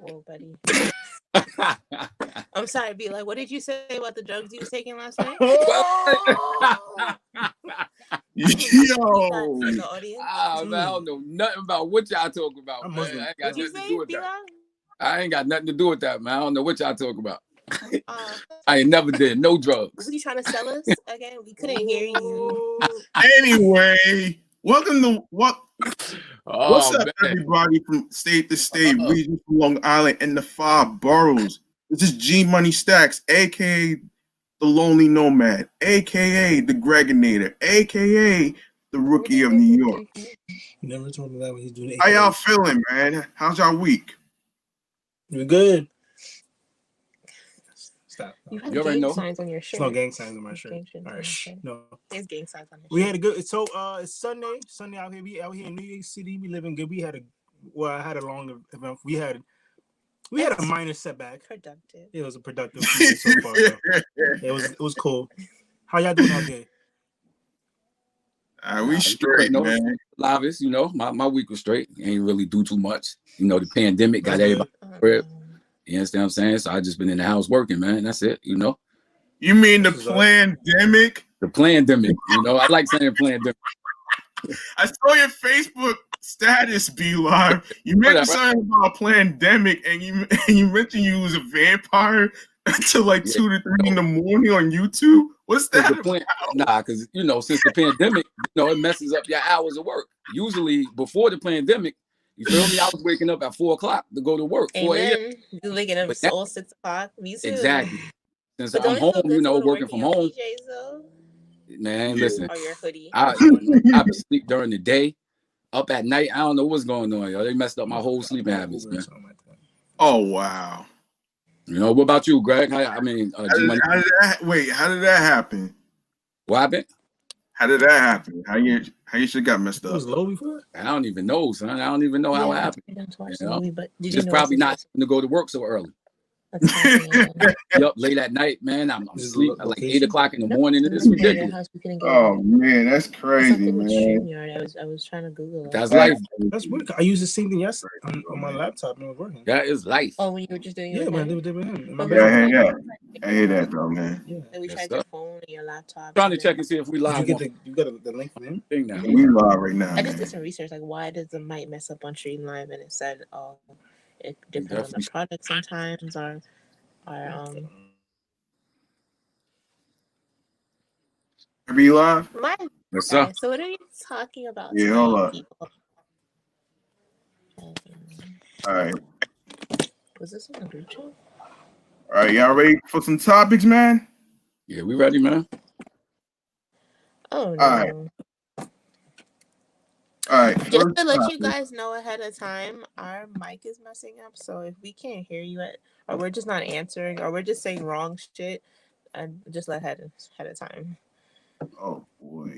Oh, buddy. I'm sorry, be like, what did you say about the drugs you was taking last night? Yo, the audience. Man, I don't know nothing about what y'all talking about. I'm Man. Muslim. I ain't got What'd you nothing to say, do with that. Bila? I ain't got nothing to do with that, man. I don't know what y'all talking about. I ain't never did no drugs. Was you trying to sell us again? We couldn't hear you. Anyway, welcome to what's up, man. everybody from state to state, region from Long Island, and the 5 boroughs. This is G Money Stacks, aka the Lonely Nomad, aka the Gregonator, aka the Rookie of New York. Never told me that when he's doing it. How y'all feeling, man? How's y'all week? We're good. Stop. You have You already gang know. signs on your shirt. There's no gang signs on my shirt. Gang signs All on right, your shh. shirt. No. There's gang signs on your We shirt. had a good. So it's Sunday. Sunday out here. We out here in New York City. We living good. We had a. Well, I had a long event. We had a minor setback. Productive. It was a productive weekend so far. Though. It was cool. How y'all doing out there? We straight, man. Lavis, my week was straight. Ain't really do too much. The pandemic got That's everybody crib. You understand what I'm saying? So I just been in the house working, man. That's it. You mean the pandemic? The pandemic. I like saying pandemic. I saw your Facebook status, be live. You mentioned something about a pandemic, and you mentioned you was a vampire until like 2 to 3 in the morning on YouTube. What's that? Because since the pandemic, it messes up your hours of work. Usually before the pandemic, you feel me? I was waking up at 4 o'clock to go to work. 4 a.m. You waking up all 6 o'clock. Me too. Exactly. Since I'm home, working from home. PJs, man, listen. Or your hoodie. I sleep during the day, up at night. I don't know what's going on, yo. They messed up my whole sleeping habits, man. Oh wow. What about you, Greg? How did that happen? What happened? How did that happen? How you shit got messed up? It was low before? I don't even know, son. I don't even know how it happened. But just probably not to go to work so early. Yup, late at night, man. I'm asleep at like 8 o'clock in the morning. It's ridiculous. Oh man, that's crazy, man. I was trying to Google it. That's life. That's weird. I used the same thing yesterday on my laptop and it was working. That is life. Oh, when you were just doing it? Yeah, man, they were him. Yeah. I hear that though, man. Yeah. And we tried your phone and your laptop. Trying to check and see if we live. You got the link for him? Thing now. We live right now. I just did some research, like why does the mic mess up on Stream Live, and it said, it depends on the product sometimes, or Be live? What's up? So what are you talking about? Yeah, hold up. People? All right. Was this on the group chat? All right, y'all ready for some topics, man? Yeah, we ready, man. Oh no. All right. Just to let you guys know ahead of time, our mic is messing up. So if we can't hear you or we're just not answering, or we're just saying wrong shit, just let ahead of time. Oh boy.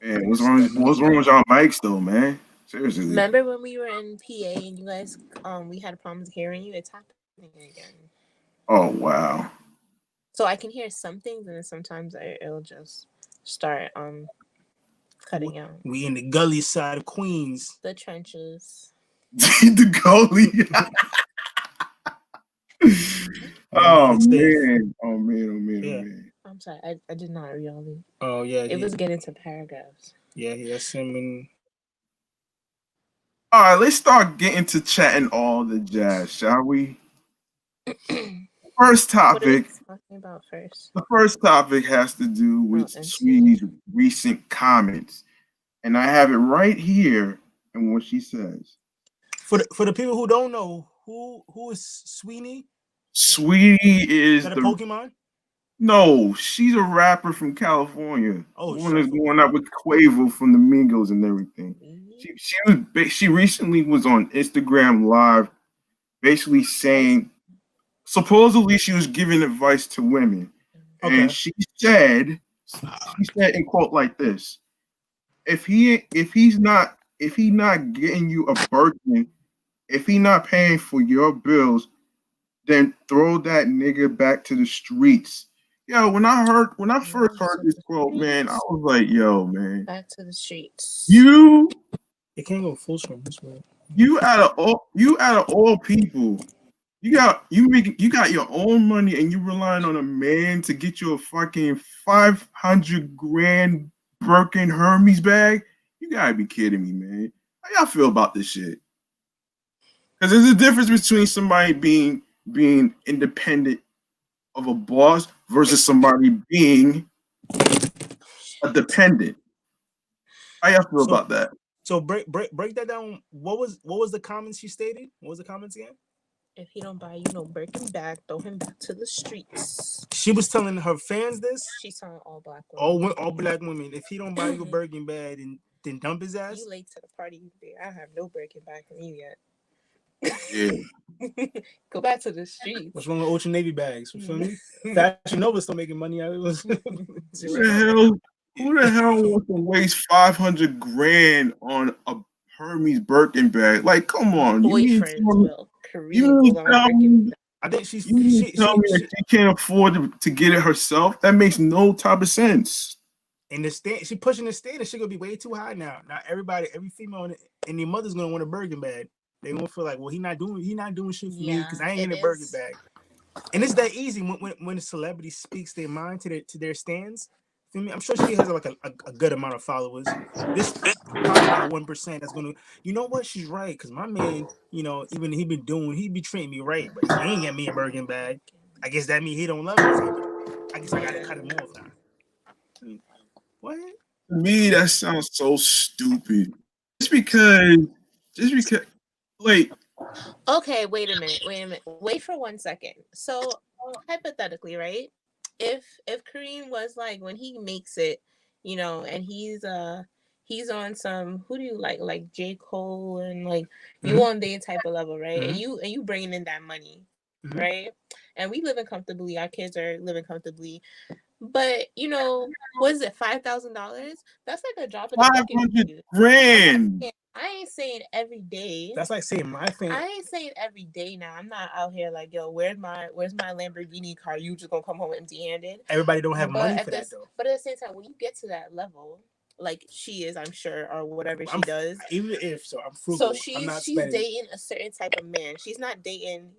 Man, what's wrong with y'all mics though, man? Seriously. Remember when we were in PA and you guys we had problems hearing you? It's happening again. Oh wow. So I can hear some things, and then sometimes it'll just start cutting out. We in the gully side of Queens. The trenches. The gully. Oh man. Yeah. I'm sorry, I did not really. Oh yeah. It was getting to paragraphs. Yeah, assuming. All right, let's start getting to chatting all the jazz, shall we? First topic. What are we talking about first? The first topic has to do with Sweetie's recent comments, and I have it right here in what she says. For the people who don't know, who is Sweetie? Sweetie is a Pokemon? No, she's a rapper from California. Oh, one is going out with Quavo from the Migos and everything. She recently was on Instagram Live, basically saying, supposedly she was giving advice to women, and she said in quote like this: if he's not getting you a Birkin, if he not paying for your bills, then throw that nigga back to the streets. Yo, when I first heard this quote, man, I was like, yo, man, Back to the streets. It can't go full screen. You out of all people, you got your own money and you relying on a man to get you a fucking 500 grand Birkin Hermes bag. You gotta be kidding me, man. How y'all feel about this shit? Because there's a difference between somebody being independent of a boss versus somebody being a dependent. How y'all feel about that? So break that down. What was the comments she stated? What was the comments again? If he don't buy you no Birkin bag, throw him back to the streets. She was telling her fans this. She's telling all black women. All black women. If he don't buy you a Birkin bag, then dump his ass. You late to the party, babe. I have no Birkin bag from you yet. Yeah. Go back to the streets. What's wrong with Ocean Navy bags? You feel me? Fashion Nova's still making money out of it. Who the hell wants to waste 500 grand on a Hermes Birkin bag? Like, come on. Boyfriends will. I think she tell me that she can't afford to get it herself. That makes no type of sense. And the stand, she pushing the standard. She gonna be way too high now. Now every female and their mother's gonna want a Birkin bag. They gonna feel like, well, he not doing shit for me because I ain't getting a Birkin bag. And it's that easy when a celebrity speaks their mind to their stands. I'm sure she has like a good amount of followers. This probably about 1% that's gonna, you know what? She's right, because my man, even he be treating me right, but he ain't get me a Birkin bag. I guess that means he don't love me. I guess I gotta cut him off now. What? To me, that sounds so stupid. Just because, like. Okay, wait a minute. Wait for 1 second. So hypothetically, right? If Kareem was like, when he makes it, and he's on some, who do you like J. Cole and like you on their type of level, right? Mm-hmm. And you bringing in that money, right? And we living comfortably, our kids are living comfortably, but what is it, $5,000? That's like a drop in the bucket. 500 grand. I ain't saying every day. That's like saying my thing. I ain't saying every day now. I'm not out here like, yo, where's my Lamborghini car? You just gonna come home empty-handed? Everybody don't have money for that though. But at the same time, when you get to that level, like she is, I'm sure, or whatever she does. Even if so, I'm frugal. So she's dating a certain type of man. She's not dating,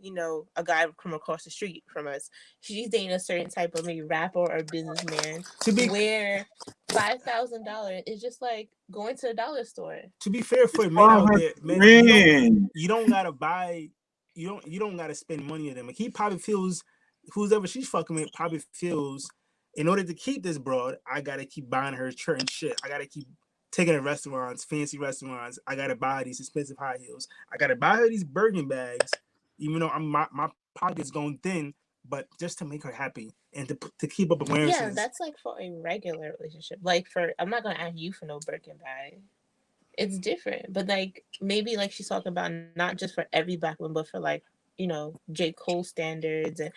a guy from across the street from us. She's dating a certain type of maybe rapper or businessman. Where $5,000 is just like going to the dollar store. To be fair, for men out there, man, you don't gotta buy. You don't gotta spend money on them. Like he probably feels, whoever she's fucking with probably feels, in order to keep this broad, I gotta keep buying her certain shit. I gotta keep taking her to restaurants, fancy restaurants. I gotta buy these expensive high heels. I gotta buy her these Birkin bags, even though my pocket's going thin, but just to make her happy and to keep up awareness. Yeah, that's like for a regular relationship. Like I'm not gonna ask you for no Birkin bag. It's different, but like maybe like she's talking about not just for every black woman, but for like J. Cole standards and.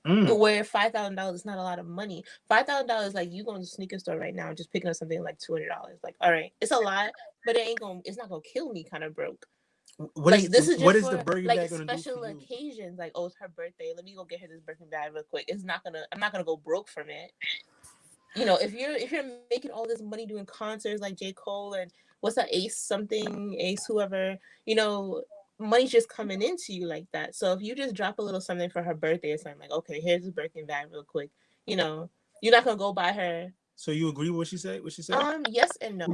Where $5,000 is not a lot of money. $5,000, like you going to the sneaker store right now and just picking up something like $200. Like, all right, it's a lot, but it's not gonna kill me. Kind of broke. What is the Birkin bag gonna do special occasions? Like, oh, it's her birthday. Let me go get her this Birkin bag real quick. I'm not gonna go broke from it. If you're making all this money doing concerts like J. Cole and what's that Ace whoever, money's just coming into you like that. So if you just drop a little something for her birthday or something, like, okay, here's a Birkin bag real quick, you're not gonna go buy her. So you agree with what she said? Yes and no.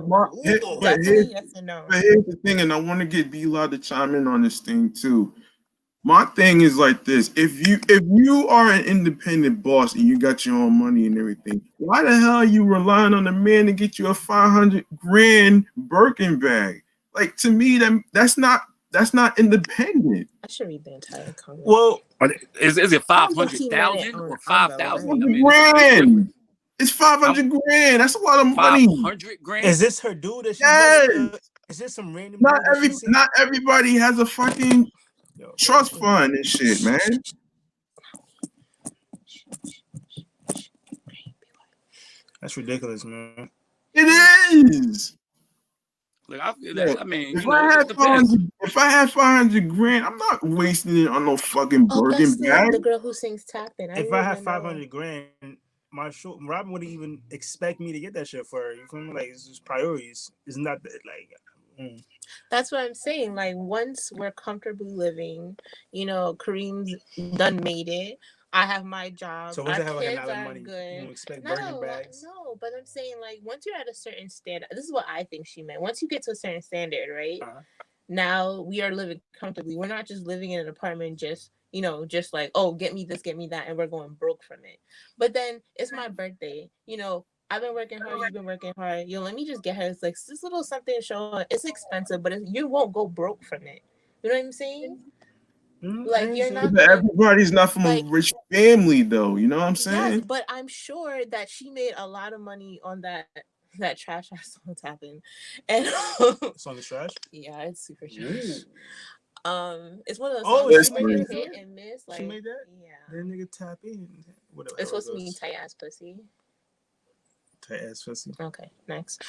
Definitely yes and no. But here's the thing, and I want to get B-Law to chime in on this thing too. My thing is like this: if you are an independent boss and you got your own money and everything, why the hell are you relying on a man to get you a 500 grand Birkin bag? Like, to me, that's not independent. I should read the entire comment. Well, is it 500,000 or 5,000? Grand. It's 500 grand. That's a lot of money. 500 grand. Is this her dude? Yes. Is this some random? Not everybody has a fucking trust fund and shit, man. That's ridiculous, man. It is. Look, I feel that. I mean, if I had 500 grand, I'm not wasting it on no fucking Birkin bag. The girl who sings tapping. If I had 500 grand, my show. Robin wouldn't even expect me to get that shit for her. You feel me? Like it's just priorities. It's not that like. That's what I'm saying. Like once we're comfortably living, Kareem's done made it. I have my job. So once Our I have like a kids lot of are money, good. you don't expect Birkin bags. No, but I'm saying like once you're at a certain standard, this is what I think she meant. Once you get to a certain standard, right? Now we are living comfortably. We're not just living in an apartment just like, oh, get me this, get me that, and we're going broke from it. But then it's my birthday. I've been working hard. You've been working hard. Let me just get her. It's like this little something to show her. It's expensive, but you won't go broke from it. You know what I'm saying? Like you're not. But everybody's not from a rich family, though. You know what I'm saying? Yes, but I'm sure that she made a lot of money on that trash ass song tapping, and song is trash. Yeah, it's super trash. It's one of those songs that you hit and miss. Like, she made that. Yeah, that nigga tap in. Whatever. It's supposed to mean tight ass pussy. Tight ass pussy. Okay, next.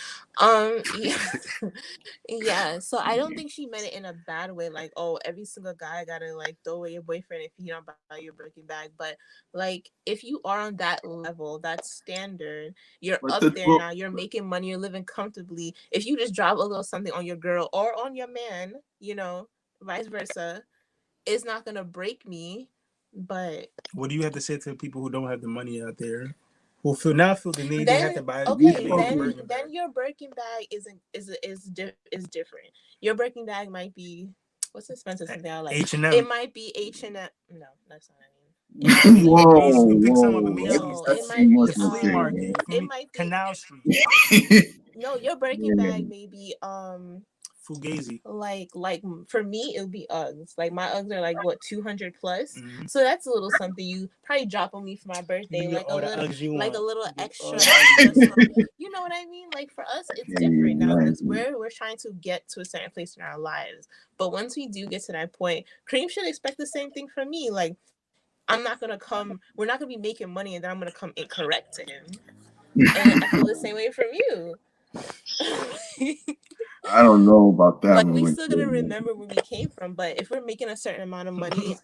Yeah. So I don't think she meant it in a bad way. Like, oh, every single guy gotta like throw away your boyfriend if he don't buy your Birkin bag. But like, if you are on that level, that standard, you're up there now. You're making money. You're living comfortably. If you just drop a little something on your girl or on your man, vice versa, it's not gonna break me. But what do you have to say to people who don't have the money out there? Who feel the need they have to buy. Okay, then your Birkin bag is different. Your Birkin bag might be what's expensive something I like. H&M. It might be H&M. No, that's not it. You pick some of the Macy's. It might be Canal Street. No, your Birkin bag may be Fugazi. Like for me, it would be Uggs. Like my Uggs are like what 200 plus. Mm-hmm. So that's a little something you probably drop on me for my birthday, like a little extra. You know what I mean? Like for us, it's different now because we're trying to get to a certain place in our lives. But once we do get to that point, Kareem should expect the same thing from me. Like we're not gonna be making money and then I'm gonna come incorrect to him. And I feel the same way from you. I don't know about that. Like we still gonna remember where we came from, but if we're making a certain amount of money,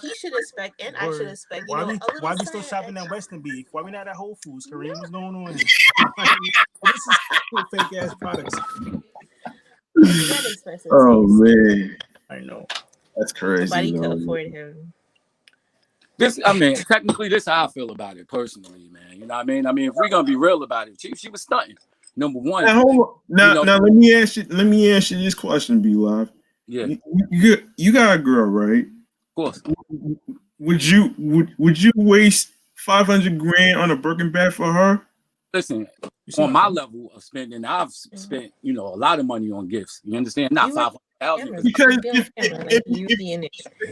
he should expect, and I should expect. Why we still shopping at Western Beef? Why we not at Whole Foods? Kareem, what's going on? This is fake ass products. Oh man, I know that's crazy. Nobody could afford him. Technically, this is how I feel about it personally, man. You know what I mean? If we're gonna be real about it, she was stunting. Number one. Now, let me ask you this question, B Live. Yeah. You got a girl, right? Of course. Would you waste $500,000 on a Birkin bag for her? Listen, on my level of spending, I've spent a lot of money on gifts. You understand? Not $500,000. Because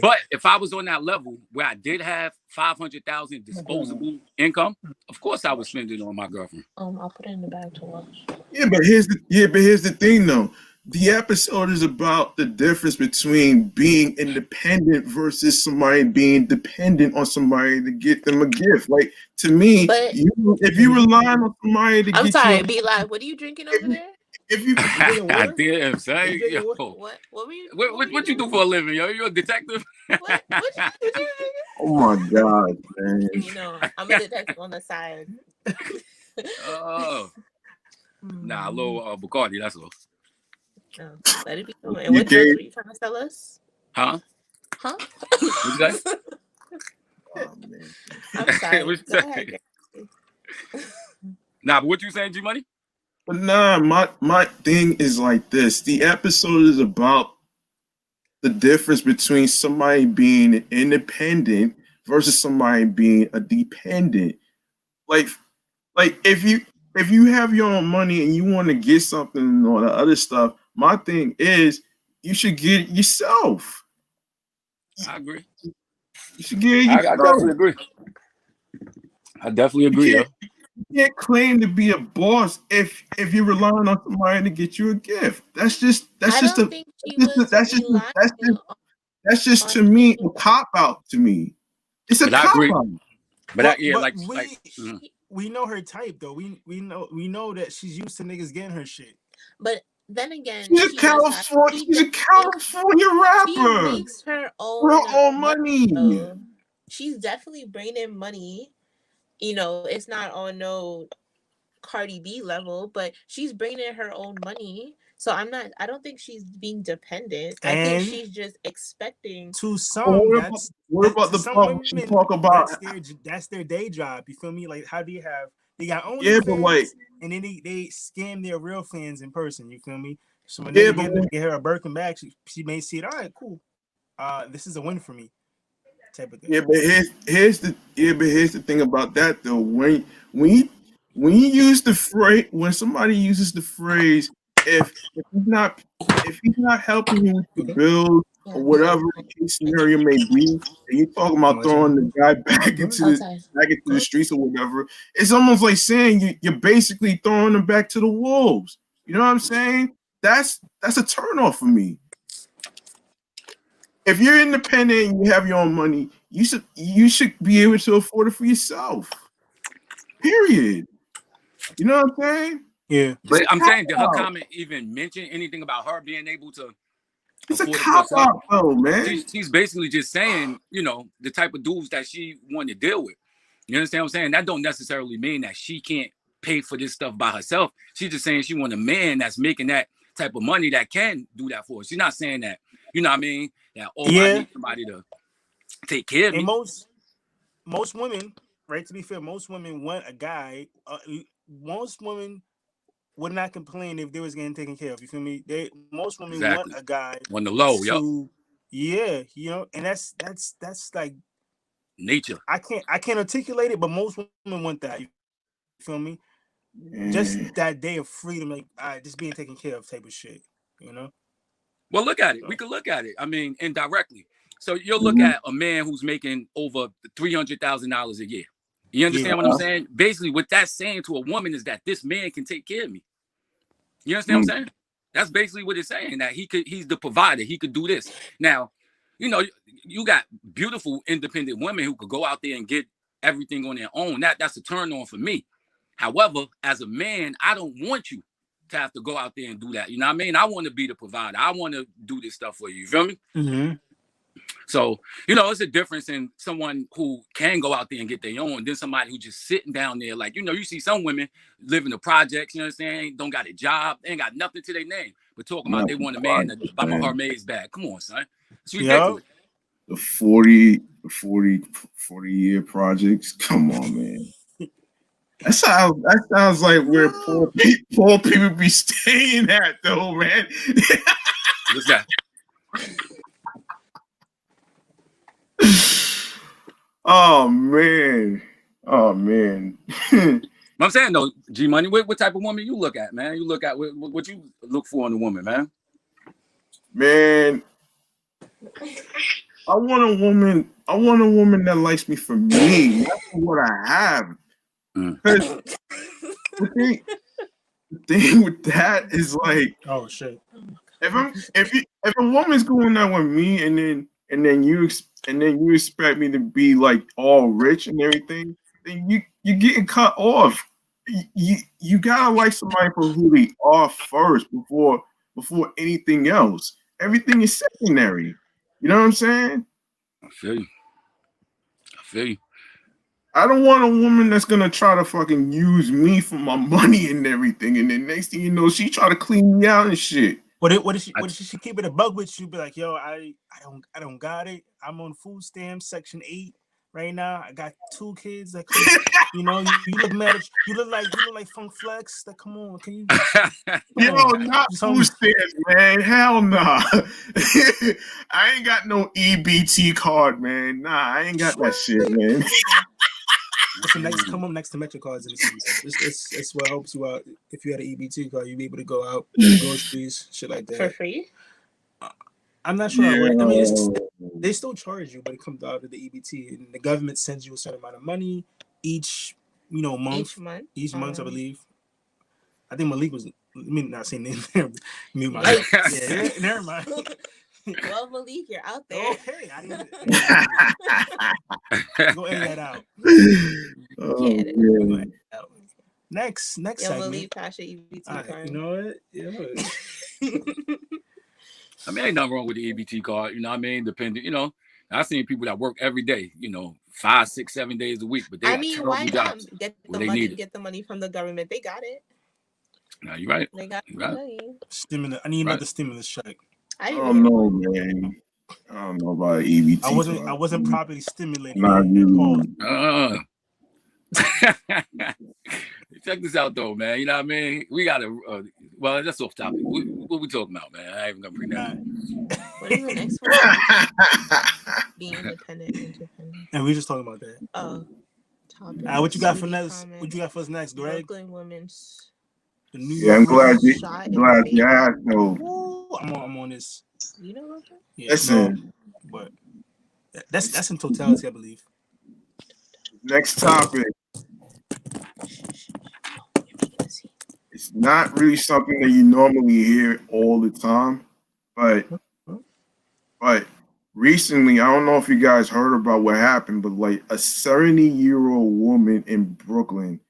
but if I was on that level where I did have $500,000 disposable income, of course I would spend it on my girlfriend. I'll put it in the bag to wash. Yeah, but here's the thing though. The episode is about the difference between being independent versus somebody being dependent on somebody to get them a gift. Like to me, if you rely on somebody to I'm sorry, be like, what are you drinking over there? If you I did say, what were you? What you do for a living, yo? You a detective? What you oh my god, man! I'm a detective on the side. Oh, nah, a little Bacardi. That's all. Oh, let it be. And what drugs were you trying to sell us? Huh? What you say? Oh man! I'm sorry. Go ahead. Nah, but what you saying, G Money? But nah, my thing is like this. The episode is about the difference between somebody being independent versus somebody being a dependent. Like if you have your own money and you want to get something and all the other stuff, my thing is you should get it yourself. I agree. You should get it yourself. I definitely agree. I definitely agree, yo. You can't claim to be a boss if you're relying on somebody to get you a gift. That's just to me a cop out to me. It's a cop out. But we know her type though. We know that she's used to niggas getting her shit. But then again, she's a California rapper. She makes her own money. She's definitely bringing money you know, it's not on no Cardi B level, but she's bringing in her own money. So I don't think she's being dependent. I think And she's just expecting. to But some, what about to the some part when she women, talk about? that's their day job. You feel me? Like, how do you have, they got Yeah, but like, OnlyFans, and then they scam their real fans in person. You feel me? So when yeah, they but get her a Birkin bag, she may see it. All right, cool. This is a win for me, type of thing. yeah, but here's the thing about that though. When you when you use the phrase, when somebody uses the phrase, if he's not helping you with the Okay. bills or Yeah. whatever the case scenario may be, and you're talking about throwing the guy back Outside. into the streets or whatever, it's almost like saying you're basically throwing them back to the wolves. You know what I'm saying? That's a turnoff for me. If you're independent and you have your own money, you should be able to afford it for yourself. Period. You know what I'm saying? Yeah. It's But a I'm cop saying, did her out. comment even mention anything about her being able to It's a afford it for cop herself? out, though, man. She's basically just saying, you know, the type of dudes that she want to deal with. You understand what I'm saying? That don't necessarily mean that she can't pay for this stuff by herself. She's just saying she want a man that's making that type of money that can do that for her. She's not saying that, you know what I mean? That, oh, I Yeah. need somebody to take care of And me. most women, right? To be fair, most women want a guy. Most women would not complain if they was getting taken care of. You feel me? Most women Exactly. want a guy On the low, to, yeah, you know, and that's like nature. I can't articulate it, but most women want that. You feel me? Just that day of freedom, like just being taken care of, type of shit. You know? Well, look at it. We could look at it. I mean, indirectly. So you'll look at a man who's making over $300,000 a year. You understand what I'm saying? Basically, what that's saying to a woman is that this man can take care of me. You understand what I'm saying? That's basically what it's saying, that he's the provider. He could do this. Now, you know, you got beautiful independent women who could go out there and get everything on their own. That's a turn on for me. However, as a man, I don't want you to have to go out there and do that. You know what I mean? I want to be the provider. I want to do this stuff for you. You feel me? Mm-hmm. So, you know, it's a difference in someone who can go out there and get their own than somebody who just sitting down there. Like, you know, you see some women live in the projects, you know what I'm saying? Don't got a job. They ain't got nothing to their name. But talking about they want a man to buy my Hermes bag. Come on, son. It's ridiculous. The 40 year projects. Come on, man. That sounds like where poor people be staying at, though, man. What's that? Oh man. I'm saying though, G Money, what type of woman you look at, man? You look at what you look for in a woman, man. Man, I want a woman that likes me for me, not for what I have. Because the thing with that is like, oh shit. If a woman's going out with me and then you expect me to be like all rich and everything, then you're getting cut off. You gotta like somebody for who they are first before anything else. Everything is secondary. You know what I'm saying? I feel you. I don't want a woman that's gonna try to fucking use me for my money and everything, and then next thing you know, she try to clean me out and shit. What if she keep it a bug with you? Be like, yo, I don't got it. I'm on food stamps, Section 8 right now. I got 2 kids. Like, you know, you look mad. You look like Funk Flex. Like, come on, can you? Yo, not food stamps, man. Hell nah. I ain't got no EBT card, man. Nah, I ain't got that shit, man. Come up next to Meatrack cards in the season. It's what helps you out. If you had an EBT card, you'd be able to go out groceries, shit like that. For free? I'm not sure. I mean, they still charge you, but it comes out of the EBT, and the government sends you a certain amount of money each, month. Each month, I believe. I think Malik was. Let me not say name. Yeah, never mind. Well, Malik, you're out there. Okay, I didn't. Go edit that out. Next segment. Malik, pass your EBT card. You know what? Yeah. I mean, ain't nothing wrong with the EBT card. You know what I mean? Depending, I've seen people that work every day, 5, 6, 7 days a week, but they got terrible why not jobs get where the they money? need it. Get the money from the government. They got it. No, you're right. They got You're the right. money. Stimulus. I need another stimulus check. I don't know, man. I don't know about EBT. I wasn't properly stimulated. Not you. Check this out, though, man. You know what I mean? We got to. Well, that's off topic. What we talking about, man? I ain't even gonna bring that. What is the next one? Being independent. And we just talking about that. Oh. What you got for next? What you got for us next, Greg? Brooklyn women's. I'm glad you asked. No, I'm on this. You know what? Yeah, listen, but that's in totality, I believe. Next topic. It's not really something that you normally hear all the time, but recently, I don't know if you guys heard about what happened, but like a 70-year-old woman in Brooklyn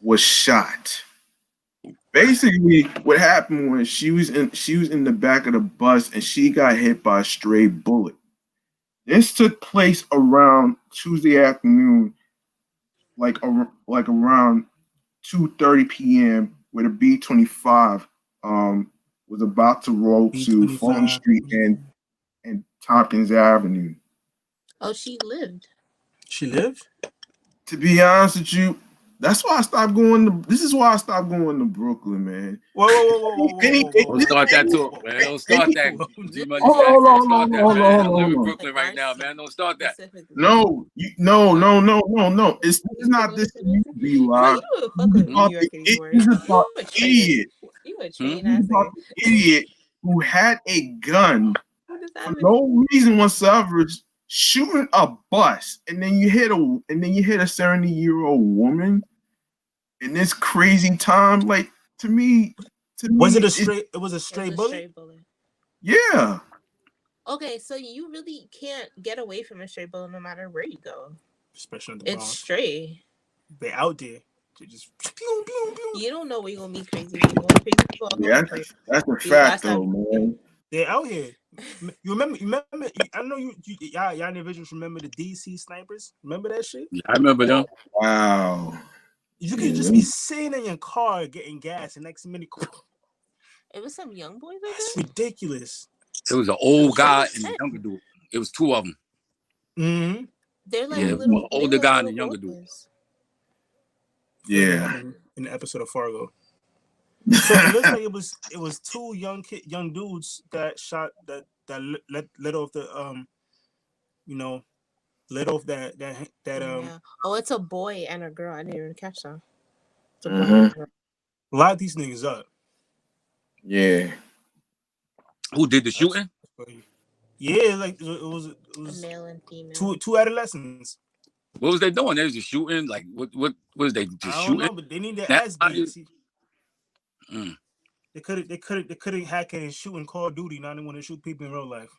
was shot. Basically, what happened was she was in the back of the bus and she got hit by a stray bullet. This took place around Tuesday afternoon, like around 2:30 p.m., where the B-25 was about to roll to Fulton Street and Tompkins Avenue. Oh, she lived. She lived? To be honest with you, that's why I stopped going to. This is why I stopped going to Brooklyn, man. Whoa. Don't start that talk, man. Don't start that. Hold on. I live in Brooklyn right now, man. Don't start that. No. It's not this. Be live. He's about the idiot. You a chain ass idiot who had a gun for no reason whatsoever, shooting a bus, and then you hit a 70-year-old woman in this crazy time. Like to me, was it a straight? It was a straight bullet. Yeah. Okay, so you really can't get away from a straight bullet no matter where you go. Especially in the It's straight. They out there. They just pew, pew, pew. You don't know where you're gonna meet crazy people. Yeah, that's a fact, though, man. They're out here. You remember? I know y'all individuals remember the DC snipers. Remember that shit? Yeah, I remember them. Wow. You could just be sitting in your car getting gas, and next minute, it was some young boys. That's ridiculous. It was an old guy and a younger dude. It was two of them. Mm-hmm. They're like little older guy and a younger dude. Yeah. In the episode of Fargo. So it looks like it was two young dudes that shot that let off the let off that Yeah. Oh, it's a boy and a girl. I didn't even catch that. A lot of these niggas up. Yeah. Who did the shooting? Yeah, like it was male and female. Two adolescents. What was they doing? They was just shooting. Like what was they just shooting? I don't know, but they need their ass beat. They couldn't hack it and shoot in Call of Duty. Now they want to shoot people in real life.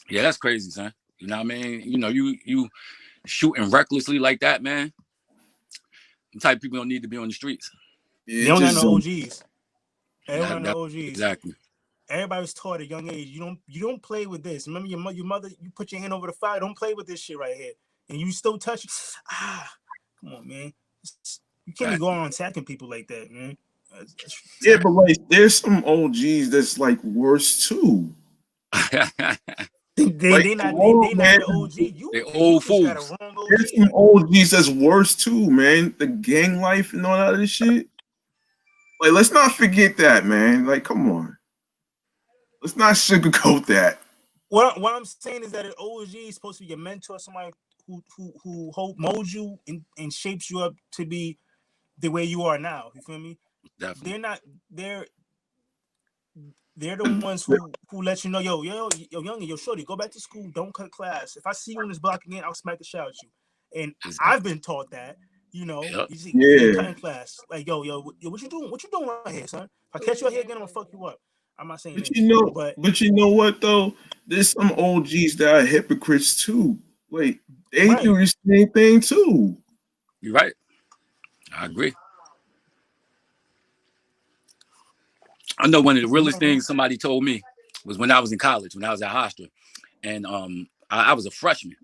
Yeah, that's crazy, son. You know what I mean? You shooting recklessly like that, man. The type of people don't need to be on the streets. Yeah, they don't got no OGs. They don't got no OGs. Exactly. Everybody was taught at a young age. You don't play with this. Remember your mother. You put your hand over the fire. Don't play with this shit right here. And you still touch it. Come on, man. You can't be going on attacking people like that, man. Yeah, but like, there's some OGs that's like worse too. They not the OG. They old fools. There's some OGs that's worse too, man. The gang life and all that other shit. Like, let's not forget that, man. Like, come on. Let's not sugarcoat that. What I'm saying is that an OG is supposed to be your mentor, somebody who molds you and shapes you up to be the way you are now. You feel me? Definitely. They're the ones who let you know, yo, young, yo, shorty, go back to school, don't cut class. If I see you on this block again, I'll smack the shit out of you. And I've been taught that, you see, cutting class. Like, yo, what you doing? What you doing right here, son? If I catch you out here again, I'm gonna fuck you up. I'm not saying but you know what though? There's some OGs that are hypocrites too. Like, they do the same thing too. You're right. I agree. I know one of the realest things somebody told me was when I was in college, when I was at Hofstra, and I was a freshman.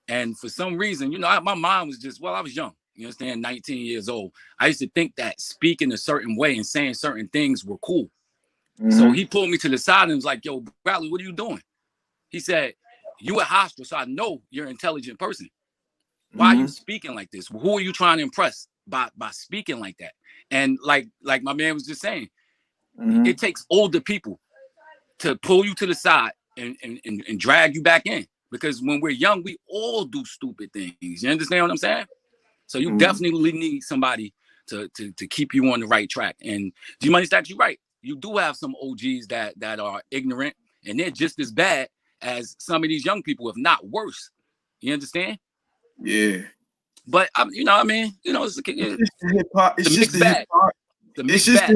And for some reason, you know, my mind was just, well, I was young. You understand? 19 years old. I used to think that speaking a certain way and saying certain things were cool. So he pulled me to the side and was like, yo, Bradley, what are you doing? He said, you at Hofstra, so I know you're an intelligent person. Why are you speaking like this? Who are you trying to impress by speaking like that? And like my man was just saying, it takes older people to pull you to the side and drag you back in. Because when we're young, we all do stupid things. You understand what I'm saying? So you definitely need somebody to keep you on the right track. And G-Money Stacks, you're right. You do have some OGs that are ignorant, and they're just as bad as some of these young people, if not worse. You understand? Yeah. But you know, I mean, you know, it's just the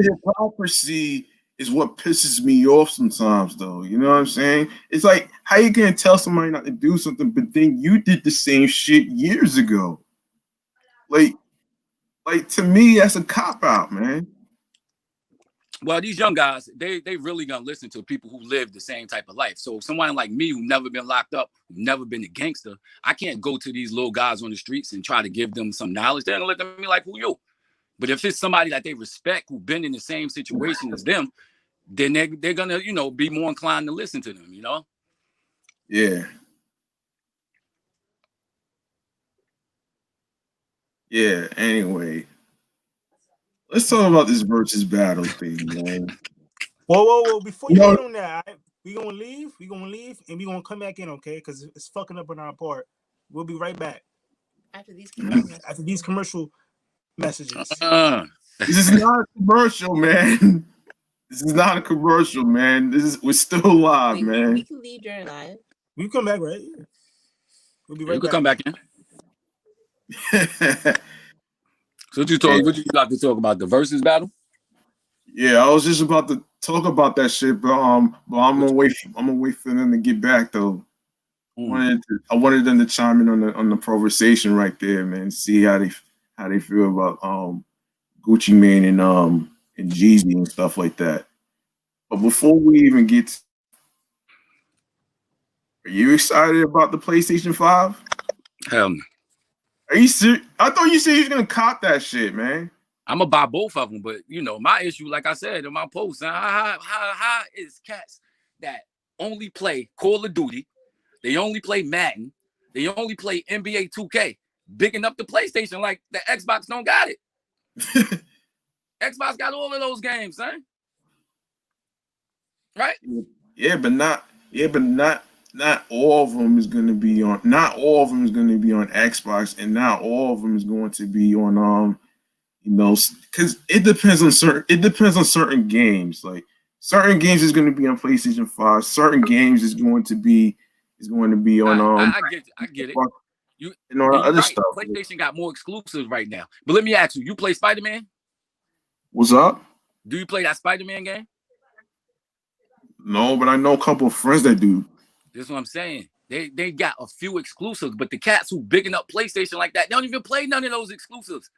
hypocrisy is what pisses me off sometimes, though. You know what I'm saying? It's like, how you gonna tell somebody not to do something, but then you did the same shit years ago? Like to me, that's a cop out, man. Well, these young guys, they really gonna listen to people who live the same type of life. So someone like me who never been locked up, who never been a gangster, I can't go to these little guys on the streets and try to give them some knowledge. They're gonna look at me like, who you? But if it's somebody that they respect who've been in the same situation as them, then they're gonna, you know, be more inclined to listen to them, you know? Yeah. Yeah, anyway. Let's talk about this versus battle thing, man. Whoa. Before you get on that, we gonna leave, and we gonna come back in, okay? Because it's fucking up on our part. We'll be right back. After these commercial messages. This is not a commercial, man. This is not a commercial, man. We're still live, man. We can leave during live. We come back, right? We'll be right back. You can come back in. So what you got to talk about? The versus battle? Yeah, I was just about to talk about that shit, but I'm gonna wait for them to get back though. I wanted them to chime in on the conversation right there, man. See how they feel about Gucci Mane and Jeezy and stuff like that. But before we even get, are you excited about the PlayStation 5? Hell no. Are you serious? I thought you said you was gonna cop that shit, man. I'm gonna buy both of them, but you know, my issue, like I said in my post, how is cats that only play Call of Duty, they only play Madden, they only play NBA 2K, bigging up the PlayStation like the Xbox don't got it. Xbox got all of those games, son. Right? Not all of them is going to be on. Not all of them is going to be on Xbox, and not all of them is going to be on you know, because it depends on certain games. Like certain games is going to be on PlayStation 5. Certain games is going to be on I get it. You and all other stuff. PlayStation got more exclusives right now. But let me ask you: you play Spider-Man? What's up? Do you play that Spider-Man game? No, but I know a couple of friends that do. That's what I'm saying. They got a few exclusives, but the cats who bigging up PlayStation like that, they don't even play none of those exclusives.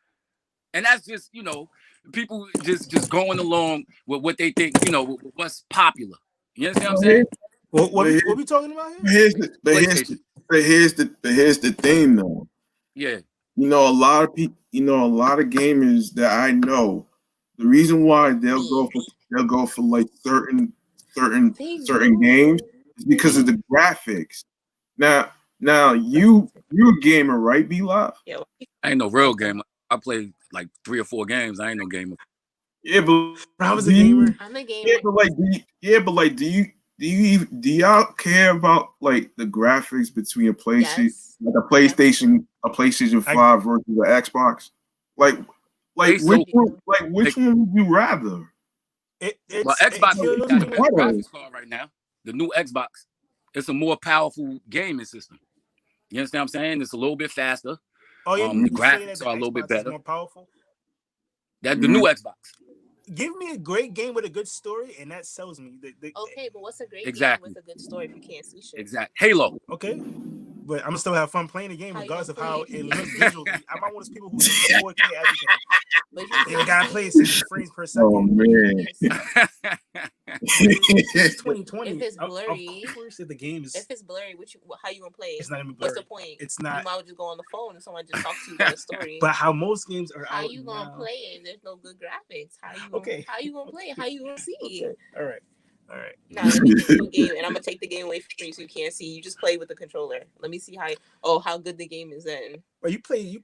And that's just, you know, people just going along with what they think, you know, what's popular. You understand what I'm saying? What we talking about here? Here's the thing though. Yeah. You know, a lot of people, a lot of gamers that I know, the reason why they'll go for like certain games is because of the graphics. Now you a gamer, right, B-Live? Yeah. I ain't no real gamer. I played like 3 or 4 games. I ain't no gamer. Yeah, but I was a gamer. I'm a gamer. Do y'all care about like the graphics between a PlayStation, a PlayStation 5 versus the Xbox? Which one would you rather? Xbox got a better graphics card right now. The new Xbox. It's a more powerful gaming system. You understand what I'm saying? It's a little bit faster. Oh, yeah, the graphics are a little bit better. More powerful. That the new Xbox. Give me a great game with a good story, and that sells me. Okay, but what's a great game with a good story if you can't see shit? Exactly. Halo. Okay, but I'm gonna still have fun playing the game regardless of how it looks visually. I'm not one of those people who see 4K everything. But you gotta play it 60 frames per second. Oh man. It's 2020. If it's blurry, of course, if the game is. If it's blurry, how you gonna play it? It's not even blurry. What's the point? It's not. You might just go on the phone and someone just talk to you about a story. But how most games are how out you gonna now. play it? There's no good graphics. How you gonna play it? How you gonna see it? All right. Now let me give you a game, and I'm gonna take the game away from you so you can't see. You just play with the controller. Let me see how good the game is then. Well, you played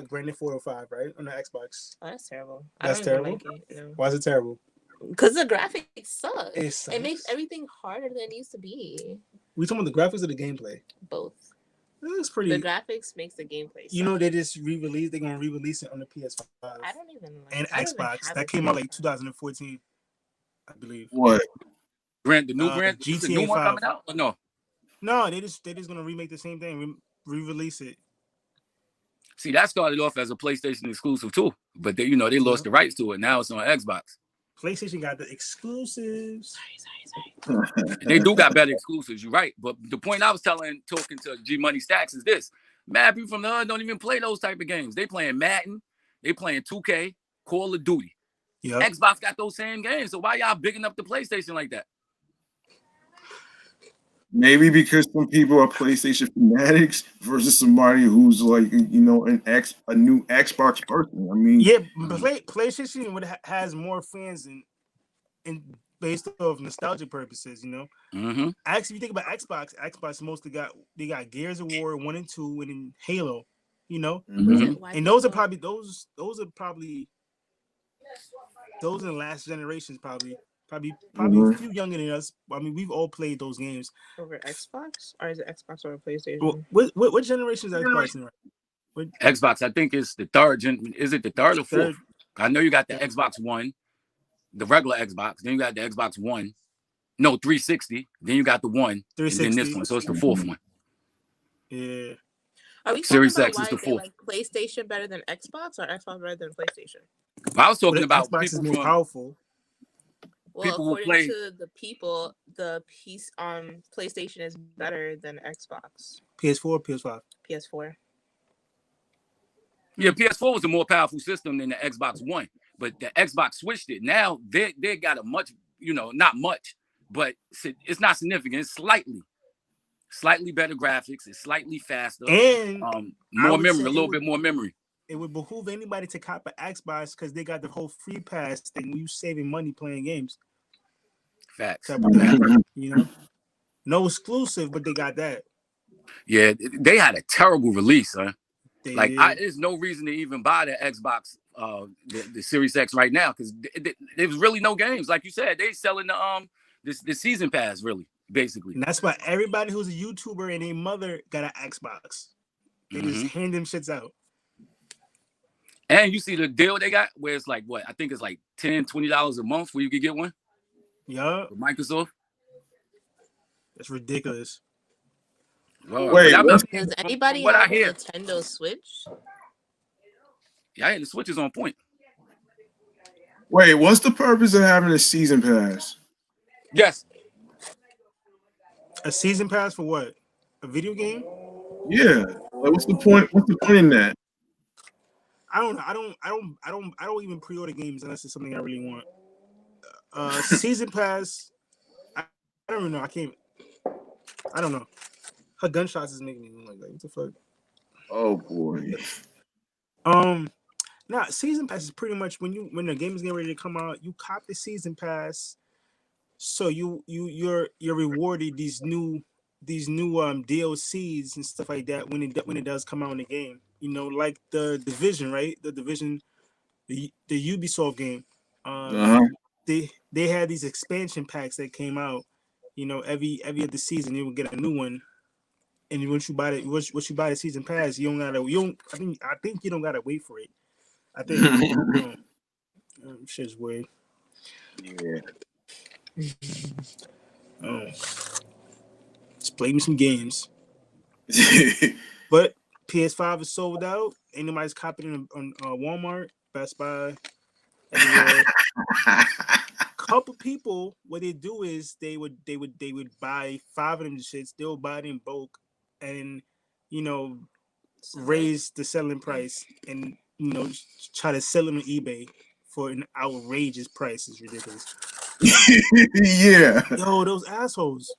Grand Theft Auto 5, right, on the Xbox? Oh, that's terrible. That's terrible. Like it, no. Why is it terrible? Because the graphics suck. It sucks. It makes everything harder than it needs to be. We talking about the graphics or the gameplay? Both. It looks pretty. The graphics makes the gameplay suck. You know, they just re-released. They're gonna re-release it on the PS5. I don't even like. And Xbox. That came out like 2014, I believe. What? The new GTA the new one 5. coming out? Or no? No, they just gonna remake the same thing, re-release it. See, that started off as a PlayStation exclusive too, but they lost the rights to it. Now it's on Xbox. PlayStation got the exclusives. Sorry. They do got better exclusives, you're right. But the point I was talking to G Money Stacks is this: mad people from the hood don't even play those type of games. They playing Madden, they playing 2K, Call of Duty. Yep. Xbox got those same games, so why y'all bigging up the PlayStation like that? Maybe because some people are PlayStation fanatics versus somebody who's like, a new Xbox person. I mean, yeah, PlayStation has more fans and based off nostalgia purposes, Mm-hmm. Actually, if you think about Xbox mostly got Gears of War 1 and 2 and then Halo, Mm-hmm. and those are probably those in the last generations probably a few younger than us. I mean, we've all played those games Over Xbox, or is it Xbox or PlayStation? What generation is Xbox in? Right? Xbox, I think it's the third gen. Is it the third or fourth? I know you got the Xbox One, the regular Xbox. Then you got the Xbox One. No, 360. Then you got the one, and then this one. So it's the fourth one. Yeah. Are we Series talking X about is the why they fourth. like PlayStation better than Xbox or Xbox better than PlayStation? I was talking about Xbox people is more powerful. Well, people who according play. to the people, the piece on PlayStation is better than Xbox. PS4, PS5. PS4. Yeah, PS4 was a more powerful system than the Xbox One, but the Xbox switched it. Now they got a much, not much, but it's not significant. It's slightly better graphics. It's slightly faster and more memory, a little bit more memory. It would behoove anybody to cop an Xbox because they got the whole free pass thing. You saving money playing games. Facts. No exclusive, but they got that. Yeah, they had a terrible release, huh? There's no reason to even buy the Xbox, the Series X right now because there's really no games. Like you said, they selling the season pass, really, basically. And that's why everybody who's a YouTuber and their mother got an Xbox. They just hand them shits out. And you see the deal they got where it's like, what? I think it's like $10, $20 a month where you could get one. Yeah. Microsoft. That's ridiculous. Well, wait, does anybody have a Nintendo Switch? Yeah, the Switch is on point. Wait, what's the purpose of having a season pass? Yes. A season pass for what? A video game? Yeah. Like, what's the point? What's the point in that? I don't know. I don't even pre-order games unless it's something I really want. Season pass. I don't even know. I don't know. Her gunshots is making me like what the fuck? Oh boy. Season pass is pretty much when the game is getting ready to come out, you cop the season pass, so you're rewarded these new DLCs and stuff like that when it does come out in the game. Like the Division, right? The Division, the Ubisoft game. They had these expansion packs that came out. Every other season you would get a new one. And once you buy the season pass, I think you don't gotta wait for it. I think shit's weird. Yeah. Just play me some games. But PS5 is sold out. Ain't nobody's copying on Walmart, Best Buy, everywhere. Couple people, what they do is they would buy 5 of them shits. They'll buy it in bulk, and raise the selling price, and try to sell them on eBay for an outrageous price. Is ridiculous. Yeah. Yo, those assholes.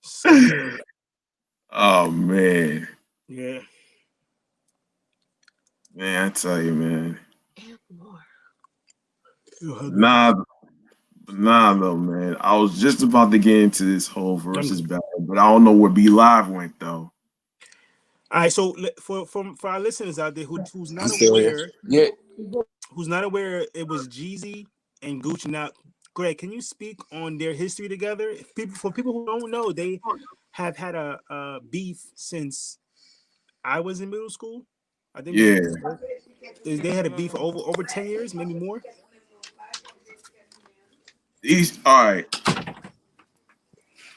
So good. Oh man. Yeah. Man, I tell you, man. And more. Nah, though, man. I was just about to get into this whole versus battle, but I don't know where B Live went though. All right, so for our listeners out there who's not aware, who's not aware, it was Jeezy and Gucci. Now, Greg, can you speak on their history together? For people who don't know, they have had a beef since I was in middle school. I think they had a beef for over 10 years, maybe more. All right.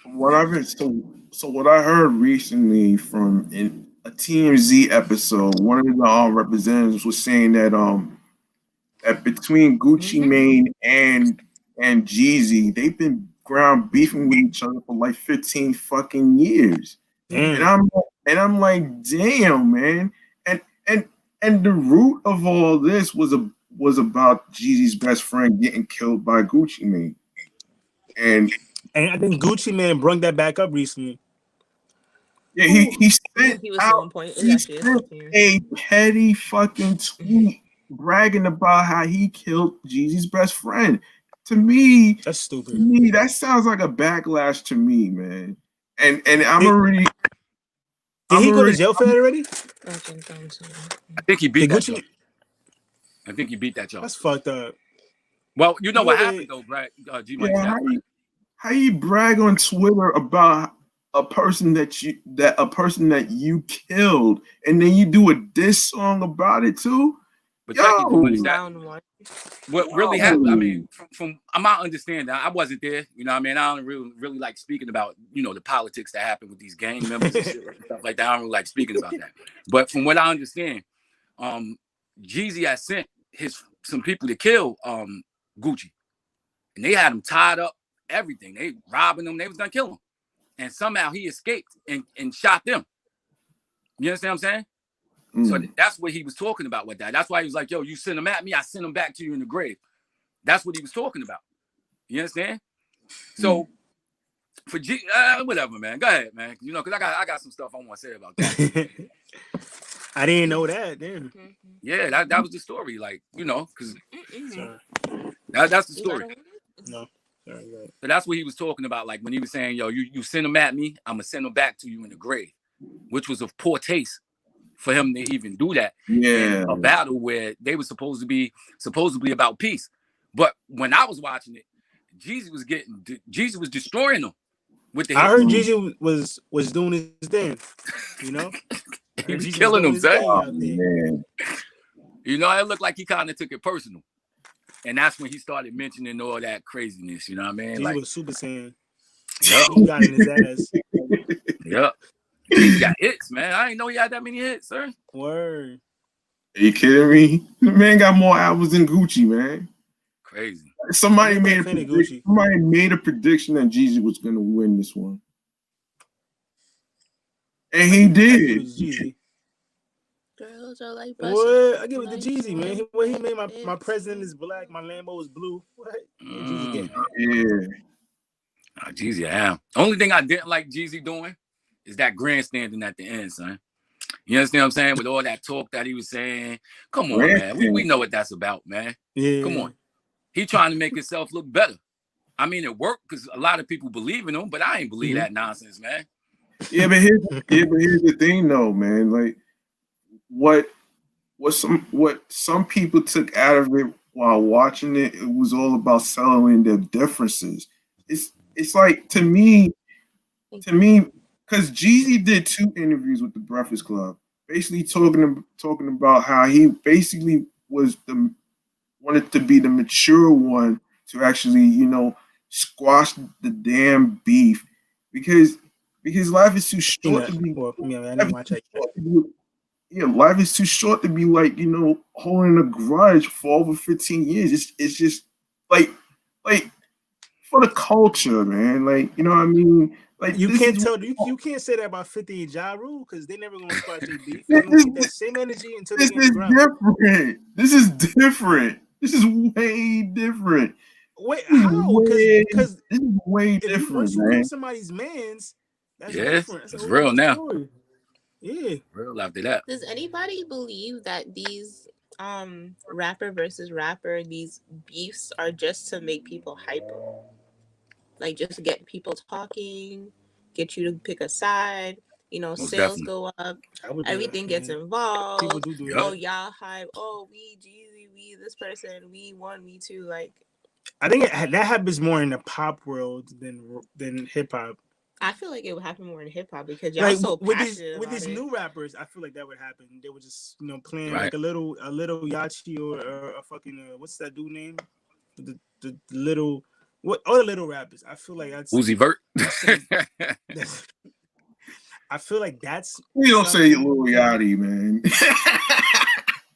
What I've been so what I heard recently from in a TMZ episode, one of the representatives was saying that that between Gucci Mane and Jeezy, they've been ground beefing with each other for like 15 fucking years. And I'm like, damn, man. And the root of all this was about Jeezy's best friend getting killed by Gucci Mane. And I think Gucci Mane brought that back up recently. Yeah, he sent he was out on point. he sent a petty fucking tweet bragging about how he killed Jeezy's best friend. To me, that's stupid. To me, that sounds like a backlash to me, man. And I'm already. Did he go to jail for that already? I think he beat that job. I think he beat that job. That's fucked up. Well, you know what happened though, Brad. How you brag on Twitter about a person that you killed, and then you do a diss song about it too? But what really happened? I mean, from my understanding, I wasn't there. You know what I mean? I don't really like speaking about, the politics that happen with these gang members and shit, stuff like that. I don't really like speaking about that. But from what I understand, Jeezy had sent some people to kill Gucci, and they had him tied up. Everything, they robbing him. They was gonna kill him, and somehow he escaped and shot them. You understand what I'm saying? So that's what he was talking about with that. That's why he was like, yo, you send them at me, I send them back to you in the grave. That's what he was talking about. You understand? So for whatever, man. Go ahead, man. Because I got some stuff I want to say about that. I didn't know that. Damn. Yeah, that was the story. Like, because that's the story. No. So that's what he was talking about. Like when he was saying, yo, you send them at me, I'm going to send them back to you in the grave, which was of poor taste for him to even do that in a battle where they were supposedly about peace. But when I was watching it, Jeezy was destroying them with the. I heard Jeezy was doing his thing, he was killing them, man. It looked like he kind of took it personal, and that's when he started mentioning all that craziness. You know what I mean? Jeezy was super saiyan. He got in his ass. Yep. He got hits, man. I didn't know he had that many hits, sir. Word. Are you kidding me? The man got more albums than Gucci, man. Crazy. Somebody made a prediction that Jeezy was going to win this one. And he did. Girls are like what? I give it to Jeezy, man. He made my president is black, my Lambo is blue. What? Yeah. Jeezy, yeah. Only thing I didn't like Jeezy doing is that grandstanding at the end, son. You understand what I'm saying? With all that talk that he was saying. Come on, man. We know what that's about, man. Yeah. Come on. He trying to make himself look better. I mean, it worked because a lot of people believe in him, but I ain't believe that nonsense, man. Yeah, but here's the thing, though, man. Like, what some people took out of it while watching it, it was all about settling their differences. It's like to me. Because Jeezy did 2 interviews with the Breakfast Club, basically talking about how he basically wanted to be the mature one to actually, squash the damn beef because life is too short to be. Life is too short to be like holding a grudge for over 15 years. It's just like for the culture, man. Like you know what I mean. Like you can't say that about 50 and Ja Rule because they never gonna squash their beef. They're gonna keep that same energy until they get ground. This is different. This is way different. Wait, how? Because this is way if different, once you man. become somebody's man's, that's different. That's it's real now. Story. Yeah, real after that. Does anybody believe that these rapper versus rapper, these beefs are just to make people hype? Like just to get people talking, get you to pick a side, Most sales definitely. go up, that. everything gets involved. People do Yep. Oh, y'all hype. Oh, we Jeezy, we this person, we one, we two. Like, I think that happens more in the pop world than hip hop. I feel like it would happen more in hip hop because y'all so passionate with about these it. new rappers. I feel like that would happen. They were just playing Right. like a little Yachi or a fucking what's that dude name? The little what all the little rappers. I feel like that's Uzi Vert. I feel like that's We don't say Lil Yachty, man.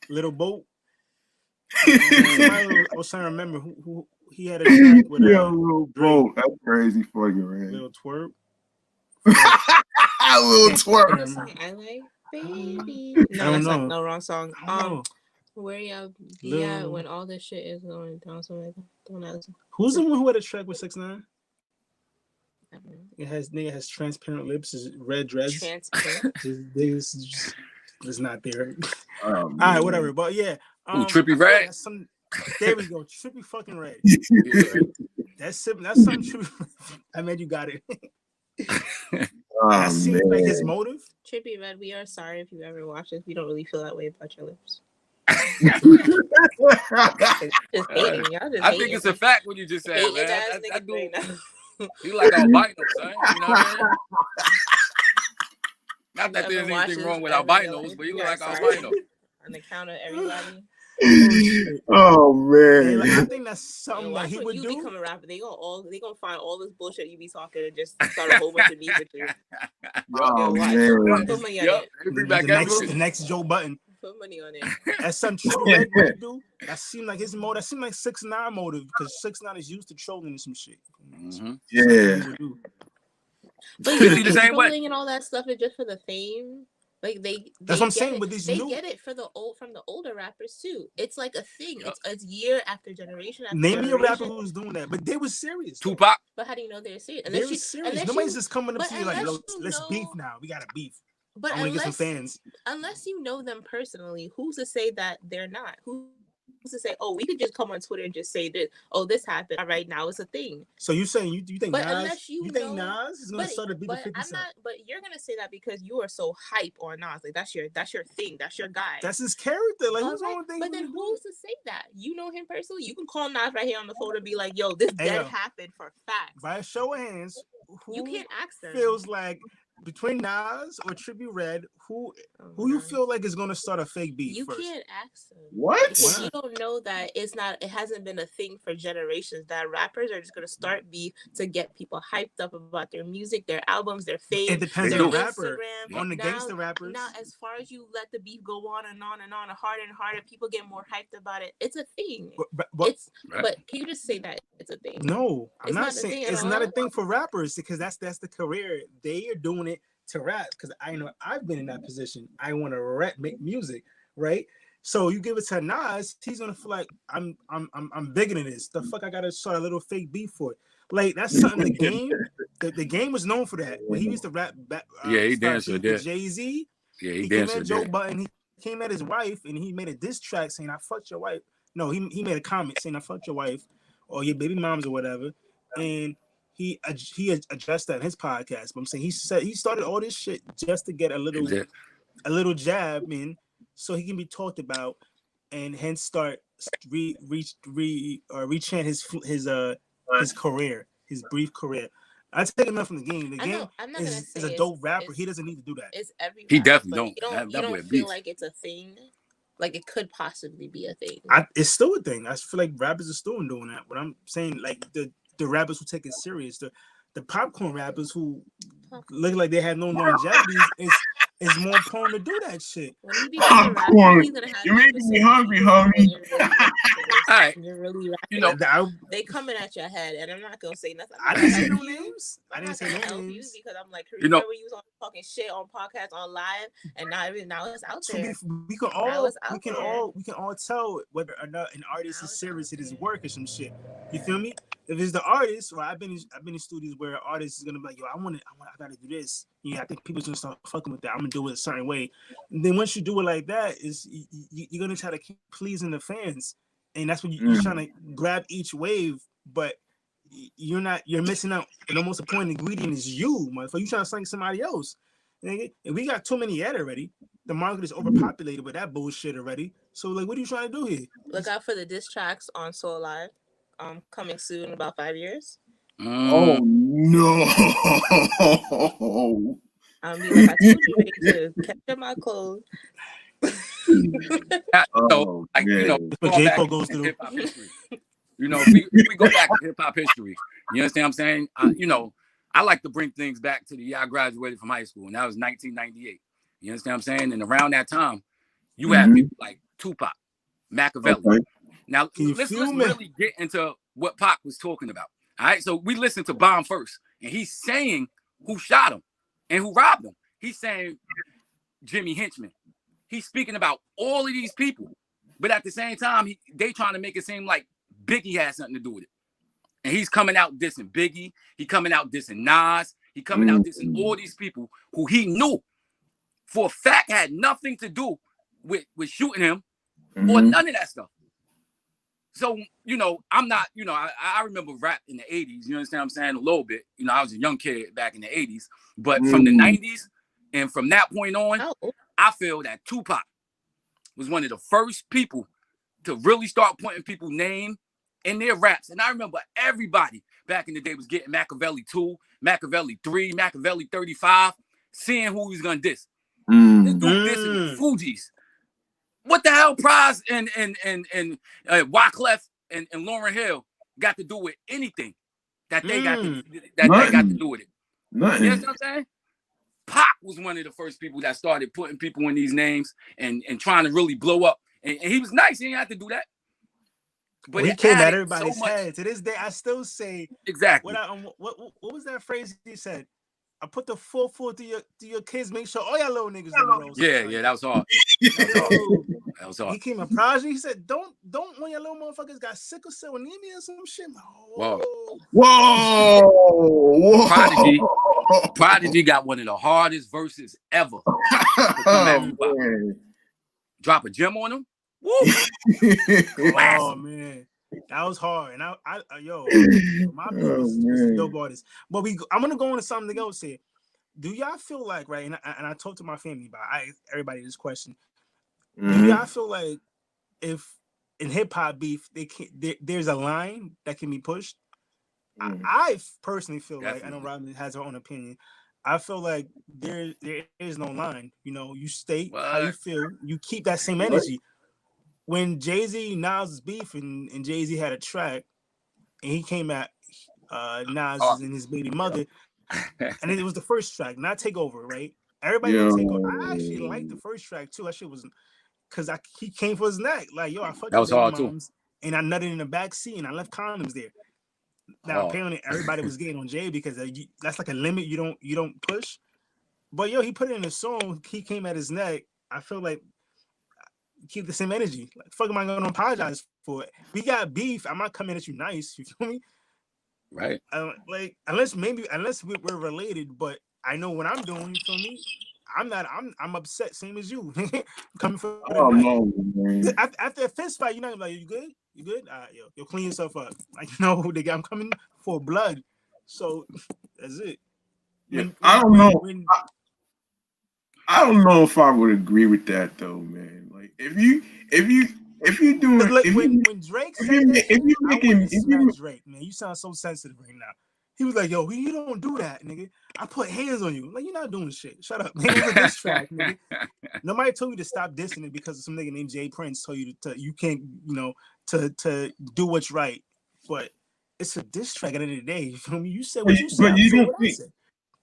Little Boat. I was trying to remember who he had a track with Little Boat. That's crazy fucking, man. Little Twerp. Little Twerp. The song I like, baby. No, I don't that's know. like no wrong song. Where y'all be at Lil- when all this shit is going down? Something like that. Don't know. Who's the one who had a track with 6ix9ine? I don't know. Nigga has transparent lips, is red dreads. Transparent. It's not there. All Alright, whatever. But yeah. Trippy I feel Red? like there we go. Trippy fucking Red. Yeah. That's something Trippy. I mean, you got it. That seems like his motive. Trippy Red, we are sorry if you ever watched this. We don't really feel that way about your lips. Just hating. Y'all just I hating. think it's a fact what you just said, Hating man. ass I niggas do. right now. You like albino, son. You know what I mean? Not that Whoever there's anything watches wrong with ever in your albinos, life, but you we look are like sorry. albino. On the count of everybody. Oh And, man. like, I think that's something And that watch he when would you do. become a rapper. They gonna find all this bullshit you be talking and just start a whole bunch of beef with you. Oh watch. man. Put money on Yep. it. Bring back The next Joe Button. Put money on it. That's some Trippy Red would do. That seemed like his motive. That seemed like 6ix9ine motive because 6ix9ine is used to trolling and some shit. Mm-hmm. Yeah. But You you see think the same way. trolling and all that stuff is just for the fame? Like That's what I'm get saying it. with these they new. get it from the older rappers too. It's like a thing. Yep. It's year after generation after Name me a generation. rapper who's doing that, but they was serious. Tupac. But how do you know they're serious? They was serious. Nobody's just coming up to you like, let's beef now. We got to beef. But I want to get some fans. Unless you know them personally, who's to say that they're not? Who's to say, oh, we could just come on Twitter and just say this. Oh, this happened. All right, now it's a thing. So you saying you think But Nas? unless you think know- Nas is gonna start a beef with 50 Cent? But you're gonna say that because you are so hype on Nas. Like that's your thing. That's your guy. That's his character. Like All who's right, wrong with but then who's to say that? You know him personally. You can call Nas right here on the phone and be like, "Yo, this dead happened for facts." By a show of hands, who You can't ask them. feels like between Nas or Trippie Redd, who you feel like is gonna start a fake beef? You first? can't ask them. What? Because you don't know that it hasn't been a thing for generations. That rappers are just gonna start beef to get people hyped up about their music, their albums, their fame. It depends their on the rapper. Instagram. On the Now- gangster rappers. Now, as far as you let the beef go on and on and on, harder and harder, people get more hyped about it. It's a thing. But Can you just say that it's a thing? no, I'm It's not not a saying thing at it's not a all? thing for rappers because that's the career. They are doing it to rap because I know I've been in that position. I want to rap, make music, right? So you give it to Nas, he's gonna feel like I'm bigger than this. The fuck I gotta start a little fake beef for it. Like that's something the game was known for that. When he used to rap He danced with that. Jay-Z. Yeah, He came at Joe Button. He came at his wife and he made a diss track saying I fucked your wife. No, he made a comment saying I fucked your wife or your baby moms or whatever. And he addressed that in his podcast. But I'm saying he started all this shit just to get a little jab in so he can be talked about and hence start rechant his career, his brief career. I take him out from the game. The game is a dope rapper. He doesn't need to do that. It's everywhere. He definitely don't. You don't feel like it's a thing. Like it could possibly be a thing. It's still a thing. I feel like rappers are still doing that. But I'm saying like the rappers who take it serious, the popcorn rappers who look like they have no longevity is more prone to do that shit. When he becomes a rapper, he's gonna have You're making me hungry, homie. All right. You're really right. You know, they coming at your head, and I'm not gonna say nothing. I didn't say no names. I didn't say no names because I'm like, you know, remember you was on talking shit on podcasts on live, and now it's out there. We can all tell whether or not an artist is serious in his work or some shit. You feel me? If it's the artist, well, I've been in studios where an artist is gonna be like, yo, I gotta do this. Yeah, I think people's gonna start fucking with that. I'm gonna do it a certain way. And then once you do it like that, you're gonna try to keep pleasing the fans, and that's when you're trying to grab each wave, but you're missing out. And almost the point ingredient is you, motherfucker. You trying to sing somebody else. And we got too many yet already. The market is overpopulated with that bullshit already. So like, what are you trying to do here? Look out for the diss tracks on Soul Live. Coming soon in about 5 years. Oh no! I told you ready to catch up my clothes. So, like, you know, J. Cole goes through hip hop history. You know, we go back to hip hop history. You understand what I'm saying? You know, I like to bring things back to the year I graduated from high school, and that was 1998. You understand what I'm saying? And around that time, you had people like Tupac, Machiavelli. Okay. Now, let's really get into what Pac was talking about. All right, so we listened to Bomb first, and he's saying who shot him and who robbed him. He's saying Jimmy Henchman. He's speaking about all of these people, but at the same time, they trying to make it seem like Biggie has something to do with it. And he's coming out dissing Biggie. He coming out dissing Nas. He coming out dissing all these people who he knew for a fact had nothing to do with shooting him or none of that stuff. So, you know, I'm not, you know, I remember rap in the 80s, you understand what I'm saying, a little bit. You know, I was a young kid back in the 80s. But from the 90s and from that point on, I feel that Tupac was one of the first people to really start putting people's name in their raps. And I remember everybody back in the day was getting Machiavelli 2, Machiavelli 3, Machiavelli 35, seeing who he was going to diss. This dude dissing the Fugees. What the hell Prize and Wyclef and Lauryn Hill got to do with anything that they got to do with it? Nothing. You know what I'm saying? Pac was one of the first people that started putting people in these names and trying to really blow up. And he was nice. He didn't have to do that. But he came at everybody's head. To this day, I still say exactly. What was that phrase he said? I put the full to your kids. Make sure all y'all little niggas know. Yeah, that was hard. That was hard. He came in Prodigy. He said, "Don't when your little motherfuckers got sickle cell anemia or some shit." Whoa. Prodigy got one of the hardest verses ever. Drop a gem on him. Woo. Oh man. That was hard, and my is dope artist. But I'm gonna go into something else here. Do y'all feel like, right? And I talked to my family about everybody this question. Do y'all feel like if in hip hop beef there's a line that can be pushed? I personally feel like, I know Robin has her own opinion. I feel like there is no line. You know, you state how you feel. You keep that same energy. When Jay-Z Nas beef and Jay-Z had a track and he came at Nas and his baby mother, and it was the first track, not Take Over, right? Everybody didn't take over. I actually liked the first track too. That shit was because he came for his neck. Like, yo, I fucked with baby moms and I nutted in the back seat and I left condoms there. Now apparently everybody was getting on Jay because that's like a limit you don't push. But yo, he put it in a song. He came at his neck. I feel like keep the same energy. Like, fuck am I gonna apologize for it? We got beef. I'm not coming at you nice. You feel me? Right. Like unless we're related, but I know what I'm doing. You feel me? I'm upset. Same as you. Coming for man. After a fist fight, you're not gonna be like, you good? You good? Yo, clean yourself up. Like, you know, I'm coming for blood. So that's it. I don't know. I don't know if I would agree with that though, man. Like if you doing like when Drake said Drake, man, you sound so sensitive right now. He was like, yo, you don't do that, nigga. I put hands on you. Like, you're not doing shit. Shut up. Man, it was a diss track, nigga. Nobody told you to stop dissing it because of some nigga named Jay Prince told you you can't, you know, to do what's right. But it's a diss track at the end of the day. You feel me? You said what you said.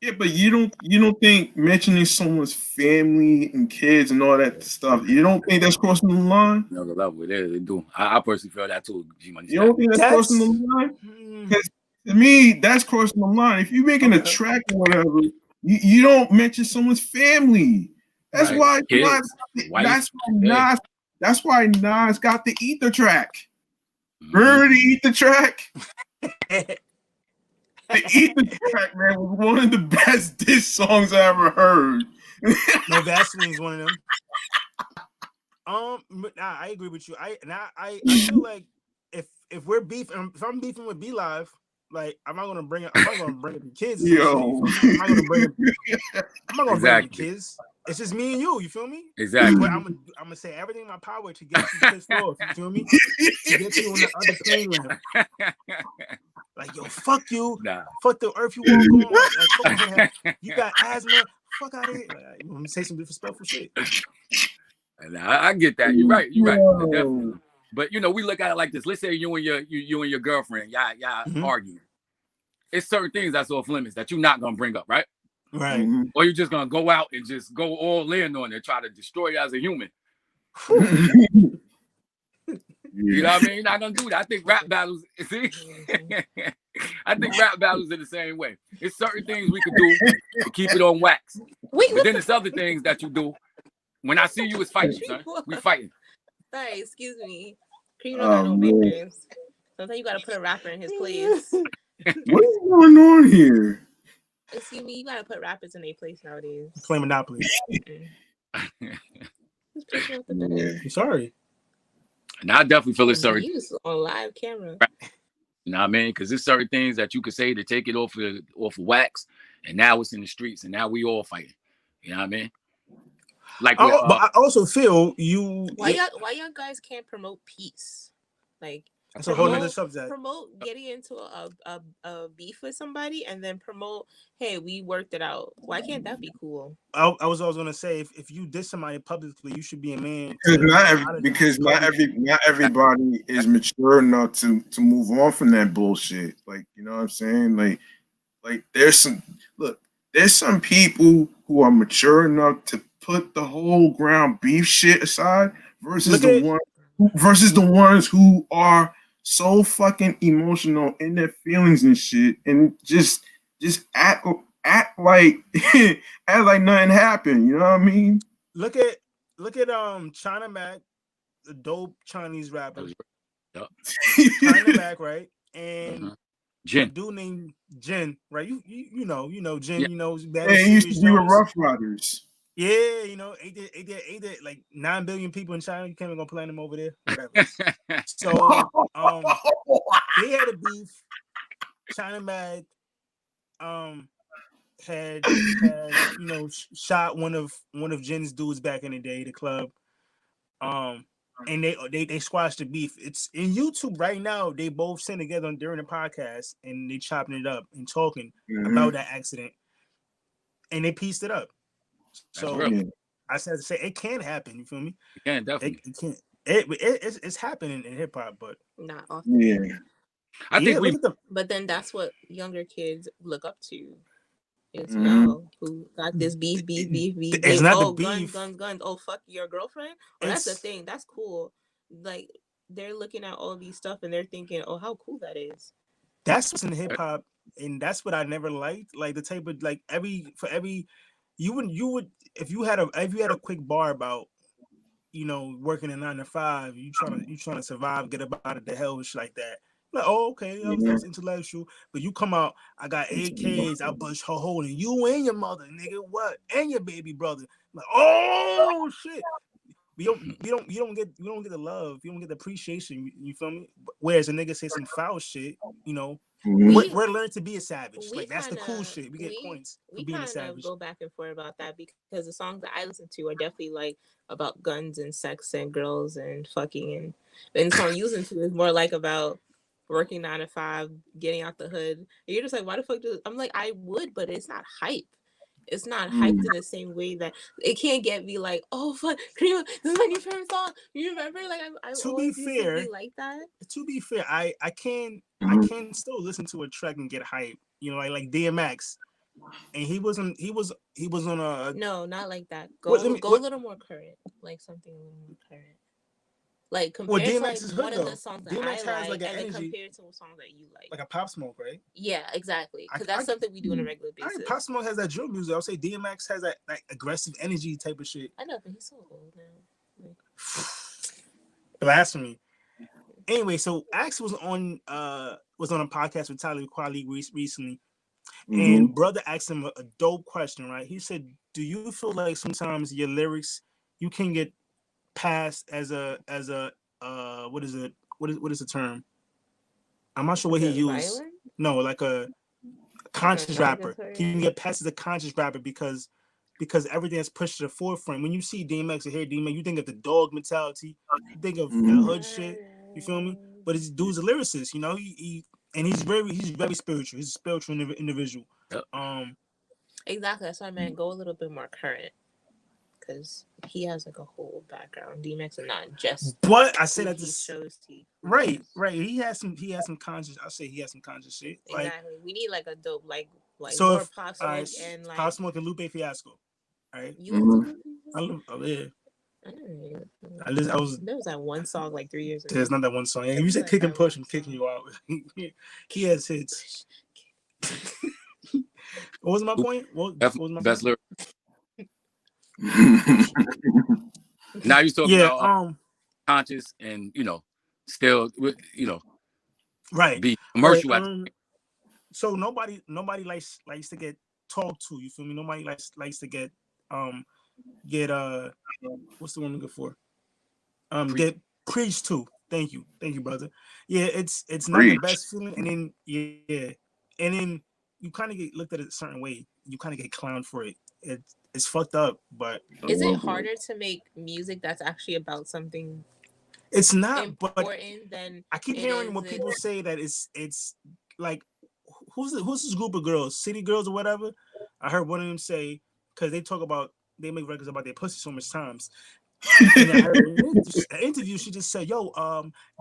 Yeah, but you don't think mentioning someone's family and kids and all that stuff, you don't think that's crossing the line? Another level. They do. I personally feel that too. G-Money You don't think that's crossing the line? Because to me, that's crossing the line. If you're making a track or whatever, you don't mention someone's family. That's why Kids, that's why Nas got the Ether track. Remember the Ether track? The Ether track, man, was one of the best diss songs I ever heard. No, Vaseline's one of them. I agree with you. I feel like if we're beefing, if I'm beefing with B Live, like I'm not gonna bring up the kids. Yo, I'm not gonna bring up kids. It's just me and you. You feel me? Exactly. But I'm gonna say everything in my power to get you pissed off. You feel me? To get you on the other plane with him. Like, yo, fuck you. Fuck the earth you walk on. Like, you got asthma. Fuck out of here. Like, you want me to say some disrespectful shit? I get that. You're right. Definitely. But we look at it like this. Let's say you and your girlfriend, y'all arguing. It's certain things that's off limits that you're not gonna bring up, right? Right. Or you're just gonna go out and just go all in on it, try to destroy you as a human. You know what I mean? You're not gonna do that. I think rap battles. See, I think rap battles are the same way. It's certain things we could do to keep it on wax. But then there's other things that you do. When I see you, it's fighting, son. We fighting. Sorry, excuse me. You don't got no manners. Sometimes you gotta put a rapper in his place. What is going on here? Excuse me, you gotta put rappers in their place nowadays. Play Monopoly. I'm sorry. And I definitely feel it's certain. You was on live camera. You know what I mean? Because there's certain things that you could say to take it off of wax, and now it's in the streets, and now we all fighting. You know what I mean? Like, but I also feel you. Why y'all guys can't promote peace? Like, that's a whole other subject. Promote getting into a beef with somebody, and then promote, hey, we worked it out. Why can't that be cool? I was always gonna say, if you diss somebody publicly, you should be a man. Because not everybody is mature enough to move on from that bullshit. Like, you know what I'm saying? Like there's some people who are mature enough to put the whole ground beef shit aside versus the ones who are so fucking emotional in their feelings and shit, and just act like nothing happened. You know what I mean? Look at China Mac, the dope Chinese rapper. Yep. China Mac, right? And Jin. a dude named Jin, right? You know Jin. Yeah. You know, he used to be with Rough Riders. Yeah, he did like 9 billion people in China. You can't even go plan them over there. Whatever. So they had a beef. China Mad had shot one of Jin's dudes back in the day, the club. And they squashed the beef. It's in YouTube right now. They both sitting together during the podcast and they chopping it up and talking about that accident. And they pieced it up. So I said to say it can happen. You feel me? It can definitely. It can. It's happening in hip hop, but not often. Yeah, I think But then that's what younger kids look up to. It's who got this beef. It's not the beef. Guns. Oh, fuck your girlfriend. Oh, that's the thing. That's cool. Like, they're looking at all these stuff and they're thinking, oh, how cool that is. That's what's in hip hop, and that's what I never liked. Like the type of you would if you had a quick bar about working a 9 to 5, you trying to survive, get up out of the hell and shit like that. Like, oh, okay, that's intellectual. But you come out, I got AKs, I bust her hole in you and your mother, nigga. What? And your baby brother. Like, oh shit. You don't get the love, you don't get the appreciation. You feel me? Whereas a nigga say some foul shit, we're learning to be a savage. Like that's the cool shit. We get points for being a savage. We go back and forth about that because the songs that I listen to are definitely like about guns and sex and girls and fucking, and the song you listen to is more like about working 9 to 5, getting out the hood. And you're just like, why the fuck I'm like, I would, but it's not hype. It's not hyped in the same way that it can't get me like, oh fuck, Karima, this is my new favorite song. You remember? Like I to be fair, be like that. To be fair, I can still listen to a track and get hype. Like DMX. and he was on a no, not like that. Go a little more current, like something a little more current. Like compared to like one of the songs that DMX I has like, an and then energy, compared to a song that you like a Pop Smoke, right? Yeah, exactly. Because that's something we do on a regular basis. Pop Smoke has that drill music. I would say DMX has that like aggressive energy type of shit. I know, but he's so old now. Like... Blasphemy. Anyway, so Axe was on a podcast with Tyler Quali recently, and brother asked him a dope question, right? He said, "Do you feel like sometimes your lyrics you can get passed as a what is the term? I'm not sure what he used. Violent? No, like a conscious rapper. Can you get passed as a conscious rapper because everything is pushed to the forefront? When you see DMX or hear DMX, you think of the dog mentality, you think of that hood shit. You feel me? But this dude's a lyricist, you know. He's very spiritual. He's a spiritual individual. Exactly. That's what I meant. Go a little bit more current, because he has like a whole background. DMX is not just. But I said that he shows to right. He has some conscious. I say he has some conscious shit. Exactly. Like, we need like a dope like so more if, Pop Smoke and like Pop Smoke and Lupe Fiasco. All right. I love. Oh yeah. There was that one song like 3 years ago. There's not that one song. If you say kick and push, I'm kicking you out. He has hits. What was my point? What was my best point? Now you're talking about conscious and still right. Be commercial. So nobody likes to get talked to. You feel me? Nobody likes to get what's the one I'm looking for? Get preached to. Thank you, brother. Yeah, it's not the best feeling, and then and then you kind of get looked at it a certain way. You kind of get clowned for it. It's fucked up, but is it harder to make music that's actually about something? It's not important than I keep hearing when people say that it's like who's this group of girls, City Girls or whatever. I heard one of them say, because they make records about their pussy so much times. And I heard in an interview, she just said, "Yo,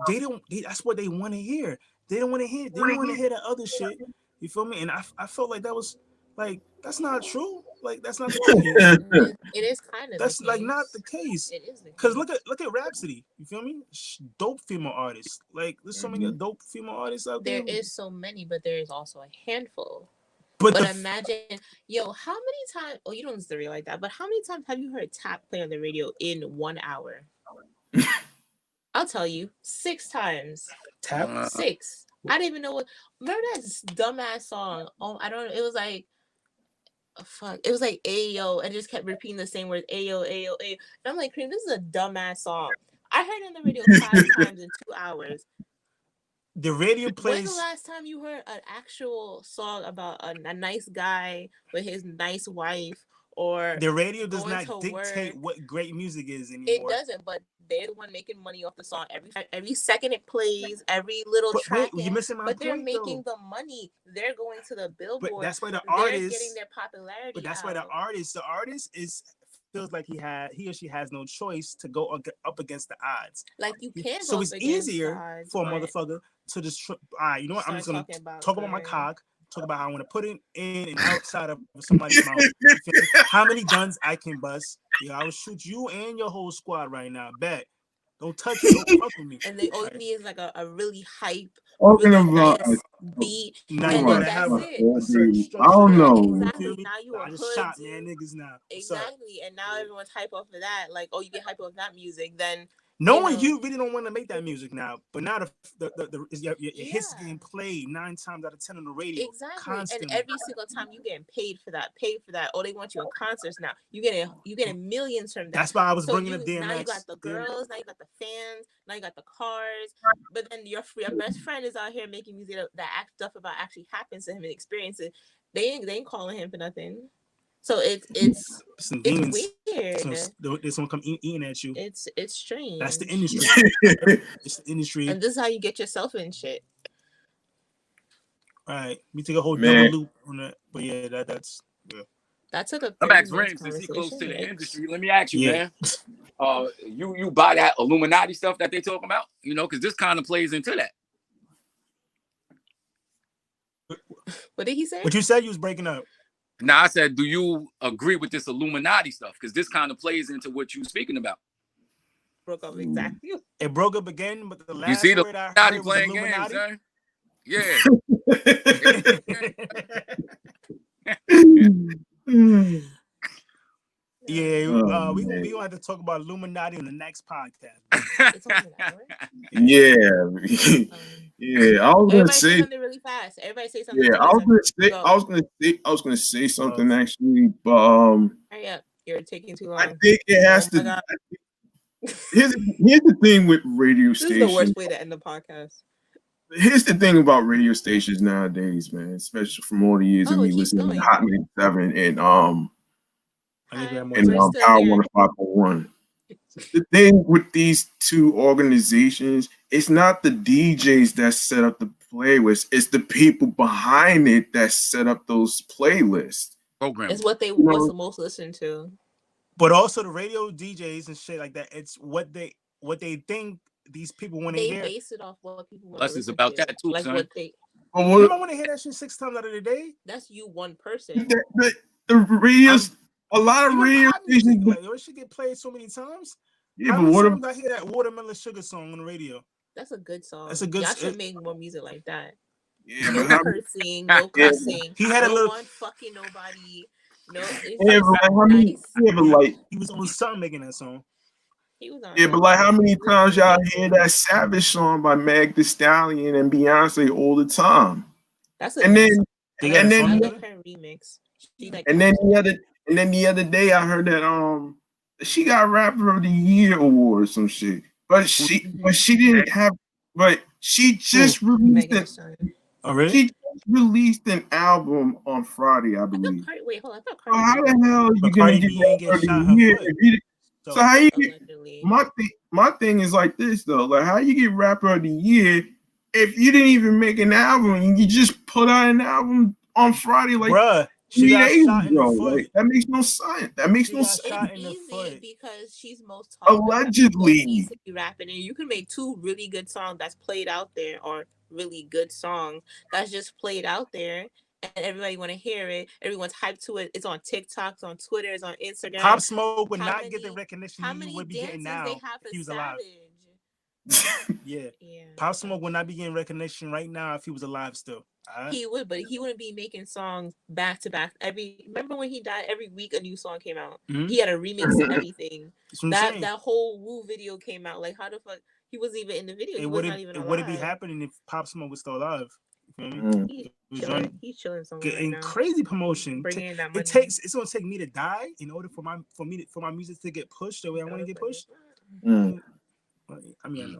that's what they want to hear. They don't want to hear that other shit." You feel me? And I felt like that was like that's not true. Like that's not the case. It is kind of. That's like not the case. It is because look at Rhapsody. You feel me? Dope female artists. Like there's so many dope female artists out there. There is so many, but there is also a handful. But imagine, how many times? Oh, you don't listen to radio like that. But how many times have you heard tap play on the radio in 1 hour? I'll tell you, 6 times. Tap 6. I didn't even know what. Remember that dumbass song? Oh, I don't know. It was like, fuck. It was like Ayo, and just kept repeating the same words. Ayo, Ayo, Ayo. And I'm like, Cream, this is a dumbass song. I heard it on the radio 5 times in 2 hours. The radio plays. When's the last time you heard an actual song about a nice guy with his nice wife? Or the radio does not dictate what great music is anymore. It doesn't, but they're the one making money off the song. Every second it plays, every little track. Wait, you're missing my point, they're making the money. They're going to the Billboard. But that's why the artist they're getting their popularity. But that's why the artist feels like he or she has no choice to go up against the odds. Like you can't. So it's easier for a motherfucker to just. All right, you know what? I'm just gonna talk about my cock. Talk about how I want to put it in and outside of somebody's mouth. How many guns I can bust? I will shoot you and your whole squad right now. Bet. Don't touch it. Don't fuck with me. And all you need is like a really hype, nice beat. Now and you want to that's have it. I don't know. Exactly. Now you are just shot, man, niggas now. Exactly. And now everyone's hype off of that. Like, you get hype off that music, then. You really don't want to make that music now, but now the hits getting played 9 times out of 10 on the radio. Exactly, constantly. And every single time you getting paid for that. Oh, they want you in concerts now. You getting millions from that. That's why I was bringing up DMX. Now you got the girls, now you got the fans, now you got the cars. But then your best friend is out here making music that stuff about actually happens to him and experiences. They ain't calling him for nothing. So it's weird. There's someone come eating at you. It's strange. That's the industry. It's the industry. And this is how you get yourself in shit. All right. We take a whole double loop on that. But yeah, that's That took a. I'm asking Rams, is he close to the industry? Let me ask you, man. You buy that Illuminati stuff that they talking about? Because this kind of plays into that. What did he say? What you said, you was breaking up. Now I said, do you agree with this Illuminati stuff? Because this kind of plays into what you're speaking about. Broke up exactly. It broke up again, but the last You see the word I heard was playing Illuminati. games, huh? Yeah. Yeah, we gonna have to talk about Illuminati on the next podcast. It's only an hour. Yeah. I was gonna say something really fast. Everybody say something. Yeah, I was gonna say something actually, but hurry up! You're taking too long. I think it has to. Here's the thing with radio stations. This is the worst way to end the podcast. Here's the thing about radio stations nowadays, man. Especially from all the years of me listening to Hot 97 and Power 105.1. The thing with these two organizations, it's not the DJs that set up the playlists, it's the people behind it that set up those playlists. It's what they what's the most listened to. But also the radio DJs and shit like that, it's what they think these people want to hear. They base it off what people want to listen to. About that too, like son. What they you don't want to hear that shit 6 times out of the day? That's you one person. The radios, a lot of radio stations, like, it should get played so many times. Yeah, but what I hear that Watermelon Sugar song on the radio? That's a good song. That's a good. Y'all should make more music like that. Yeah, no cursing, no cussing. He had a little one fucking nobody. No, he was on something making that song. He was on. Yeah, but like how many times y'all hear that Savage song by Meg Thee Stallion and Beyonce all the time? That's and then remix. And then the other day I heard that she got Rapper of the Year award or some shit. But she didn't have she just released it. Oh, really? She just released an album on Friday, I believe. Wait, hold on. How the hell are you gonna get Rapper of the Year? So how you get my thing is like this though. Like how you get Rapper of the Year if you didn't even make an album and you just put out an album on Friday, like bruh. She got shot in the foot. Like, that makes no sense. It's easy because she's most allegedly rapping, and you can make 2 really good songs that's played out there, or really good songs that's just played out there, and everybody want to hear it. Everyone's hyped to it. It's on TikTok, it's on Twitter, it's on Instagram. Pop Smoke would not get the recognition he would be getting now if he was alive. Yeah. Pop Smoke would not be getting recognition right now if he was alive still. He would, but he wouldn't be making songs back to back. Remember when he died? Every week a new song came out. Mm-hmm. He had a remix to everything. That whole Woo video came out. Like how the fuck he wasn't even in the video? It wouldn't be happening if Pop Smoke was still alive. He's chilling somewhere. Getting crazy promotion. Bringing that money. It's gonna take me to die in order for my music to get pushed the way I want to get pushed. I mean,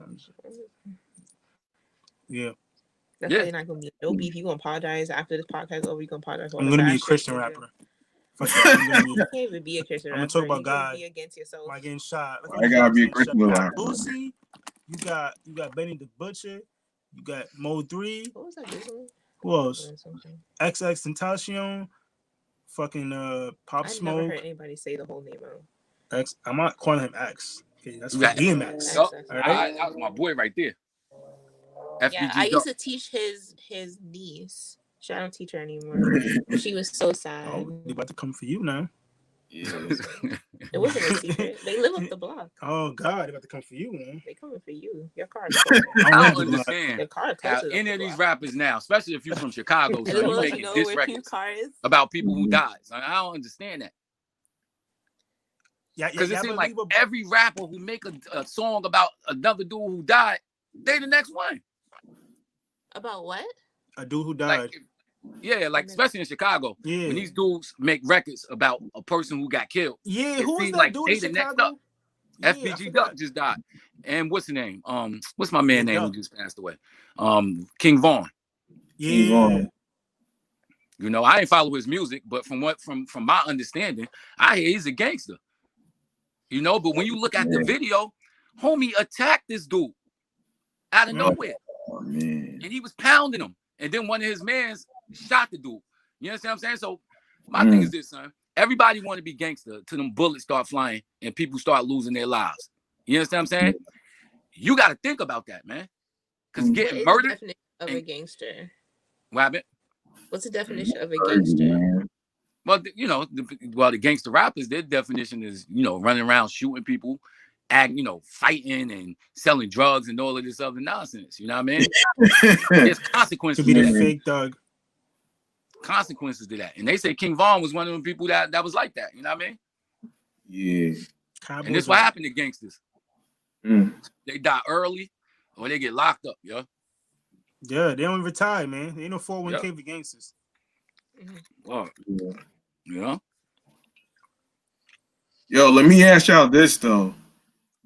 yeah. That's why you're not gonna be no beef. You gonna apologize after this podcast is over. You gonna apologize. I'm gonna be a Christian rapper. You can't even be a Christian rapper. I'm gonna talk about God. Be against yourself. Like getting shot. I gotta be a Christian rapper. Boosie, you got Benny the Butcher. You got Mo 3. What was that? Who else? XX Tentacion. Fucking Pop Smoke. I never heard anybody say the whole name of X. I'm not calling him X. Okay, that's DMX. That was my boy right there. Yeah, I used to teach his niece. I don't teach her anymore. She was so sad. Oh, they about to come for you now. Yeah. It wasn't a secret. They live up the block. Oh God, they about to come for you, man. They coming for you. Your car. I don't understand. Your car any of these rappers now, especially if you're from Chicago, so you making diss records about people who died. So I don't understand that. Yeah, because it seems like every rapper who make a song about another dude who died, they the next one. About what? A dude who died. Like especially in Chicago. Yeah. When these dudes make records about a person who got killed. Yeah, who was that like dude in Chicago? FBG Duck just died. And what's the name? What's my man name who just passed away? King Von. Yeah. You know, I ain't follow his music, but from my understanding, I hear he's a gangster. You know, but when you look at the video, homie attacked this dude out of nowhere. Oh, man. And he was pounding him. And then one of his mans shot the dude. You understand what I'm saying? So my thing is this, son. Everybody want to be gangster till them bullets start flying and people start losing their lives. You understand what I'm saying? You got to think about that, man. Because getting murdered. What's the definition of a gangster? What happened? What's the definition of a gangster? Well, the gangster rappers, their definition is, running around shooting people, fighting and selling drugs and all of this other nonsense. You know what I mean? There's consequences to be to the that. fake thug. Consequences to that. And they say King Von was one of them people that was like that. You know what I mean? Yeah. And this what happened to gangsters. Mm. They die early or they get locked up, yo. Yeah, they don't retire, man. They ain't no 401k for gangsters. Well, yeah. Yo, let me ask y'all this though.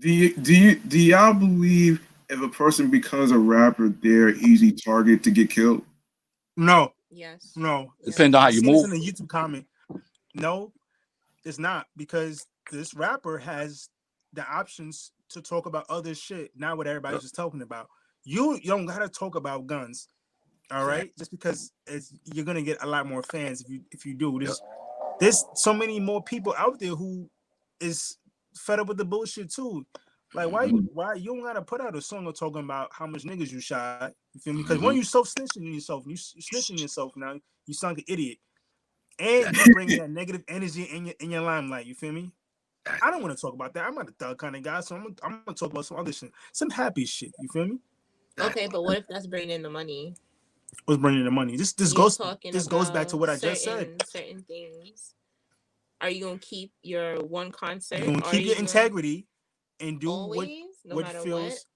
Do y'all believe if a person becomes a rapper, they're an easy target to get killed? No. Yes. No. Depends on how you move. In the YouTube comment. No, it's not, because this rapper has the options to talk about other shit, not what everybody's just talking about. You don't gotta talk about guns, all right? Just because you're gonna get a lot more fans if you do. There's so many more people out there who is fed up with the bullshit too. Like why you don't gotta put out a song talking about how much niggas you shot? You feel me? Because when you snitching yourself now, you sound like an idiot, and you bring that negative energy in your limelight. You feel me? I don't want to talk about that. I'm not a thug kind of guy, so I'm gonna talk about some other shit, some happy shit. You feel me? Okay, but what if that's bringing in the money? What's bringing in the money? This goes back to what I just said. Certain things. Are you gonna keep your one concert? You're gonna keep your integrity and do always, what feels.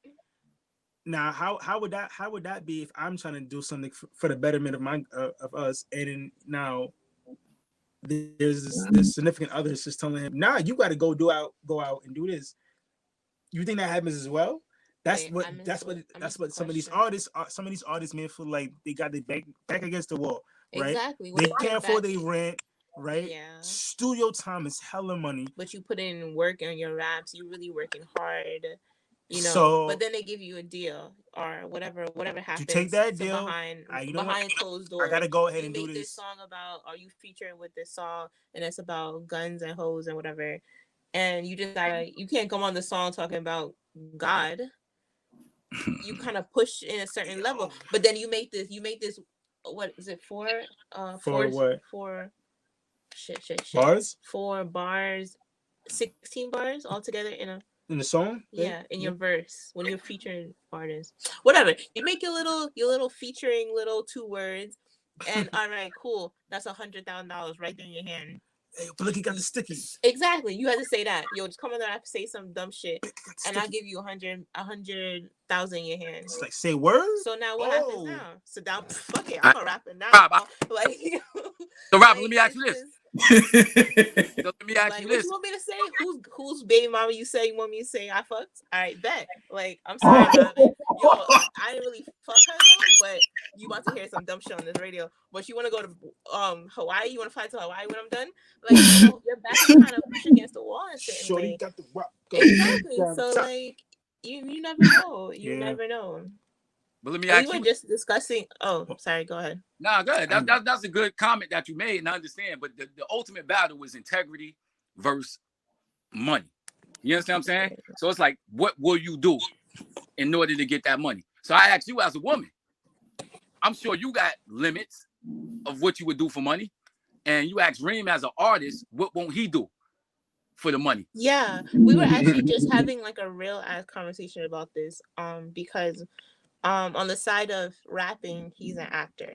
Now, how would that be if I'm trying to do something for the betterment of us, and now there's this significant other just telling him, nah, you got to go out and do this. You think that happens as well? That's what some of these artists may feel like they got their back against the wall, right? Exactly. They can't afford their rent, right? Yeah. Studio time is hella money. But you put in work on your raps. You're really working hard, So, but then they give you a deal or whatever happens. You take that deal behind closed doors. I gotta go ahead and do this song about, are you featuring with this song, and it's about guns and hoes and whatever, and you can't come on the song talking about God. You kind of push in a certain level, but then you make this. What is it for? Bars? 4 bars, 16 bars altogether in the song. Yeah, in your verse when you're featuring artists, whatever. You make your little featuring little 2 words, and all right, cool. That's $100,000 right there in your hand. Hey, but look, he got the stickies. Exactly. You had to say that. Yo, just come on there and say some dumb shit, and I'll give you 100,000 in your hand. It's like, say words. So now what happens now? So now, fuck it. I'm a rapper now. Like, so rapper, let me ask you this. Let me ask you this. What you want me to say? Who's baby mama you say you want me to say I fucked? All right, bet. Like, I'm sorry, Robin. Yo, I didn't really fuck her though, but you want to hear some dumb shit on this radio. But you want to go to Hawaii? You want to fly to Hawaii when I'm done? Like, your back is kind of pushed against the wall and shit. Shorty got the rock. Exactly. So like, you never know. You never know. But let me ask you. We were just discussing. Oh, sorry. Go ahead. Nah, go ahead. That's a good comment that you made, and I understand. But the ultimate battle was integrity versus money. You understand what I'm saying? So it's like, what will you do in order to get that money? So I asked you as a woman. I'm sure you got limits of what you would do for money, and you asked Reem as an artist, what won't he do for the money? Yeah, we were actually just having like a real ass conversation about this. Because. On the side of rapping, he's an actor.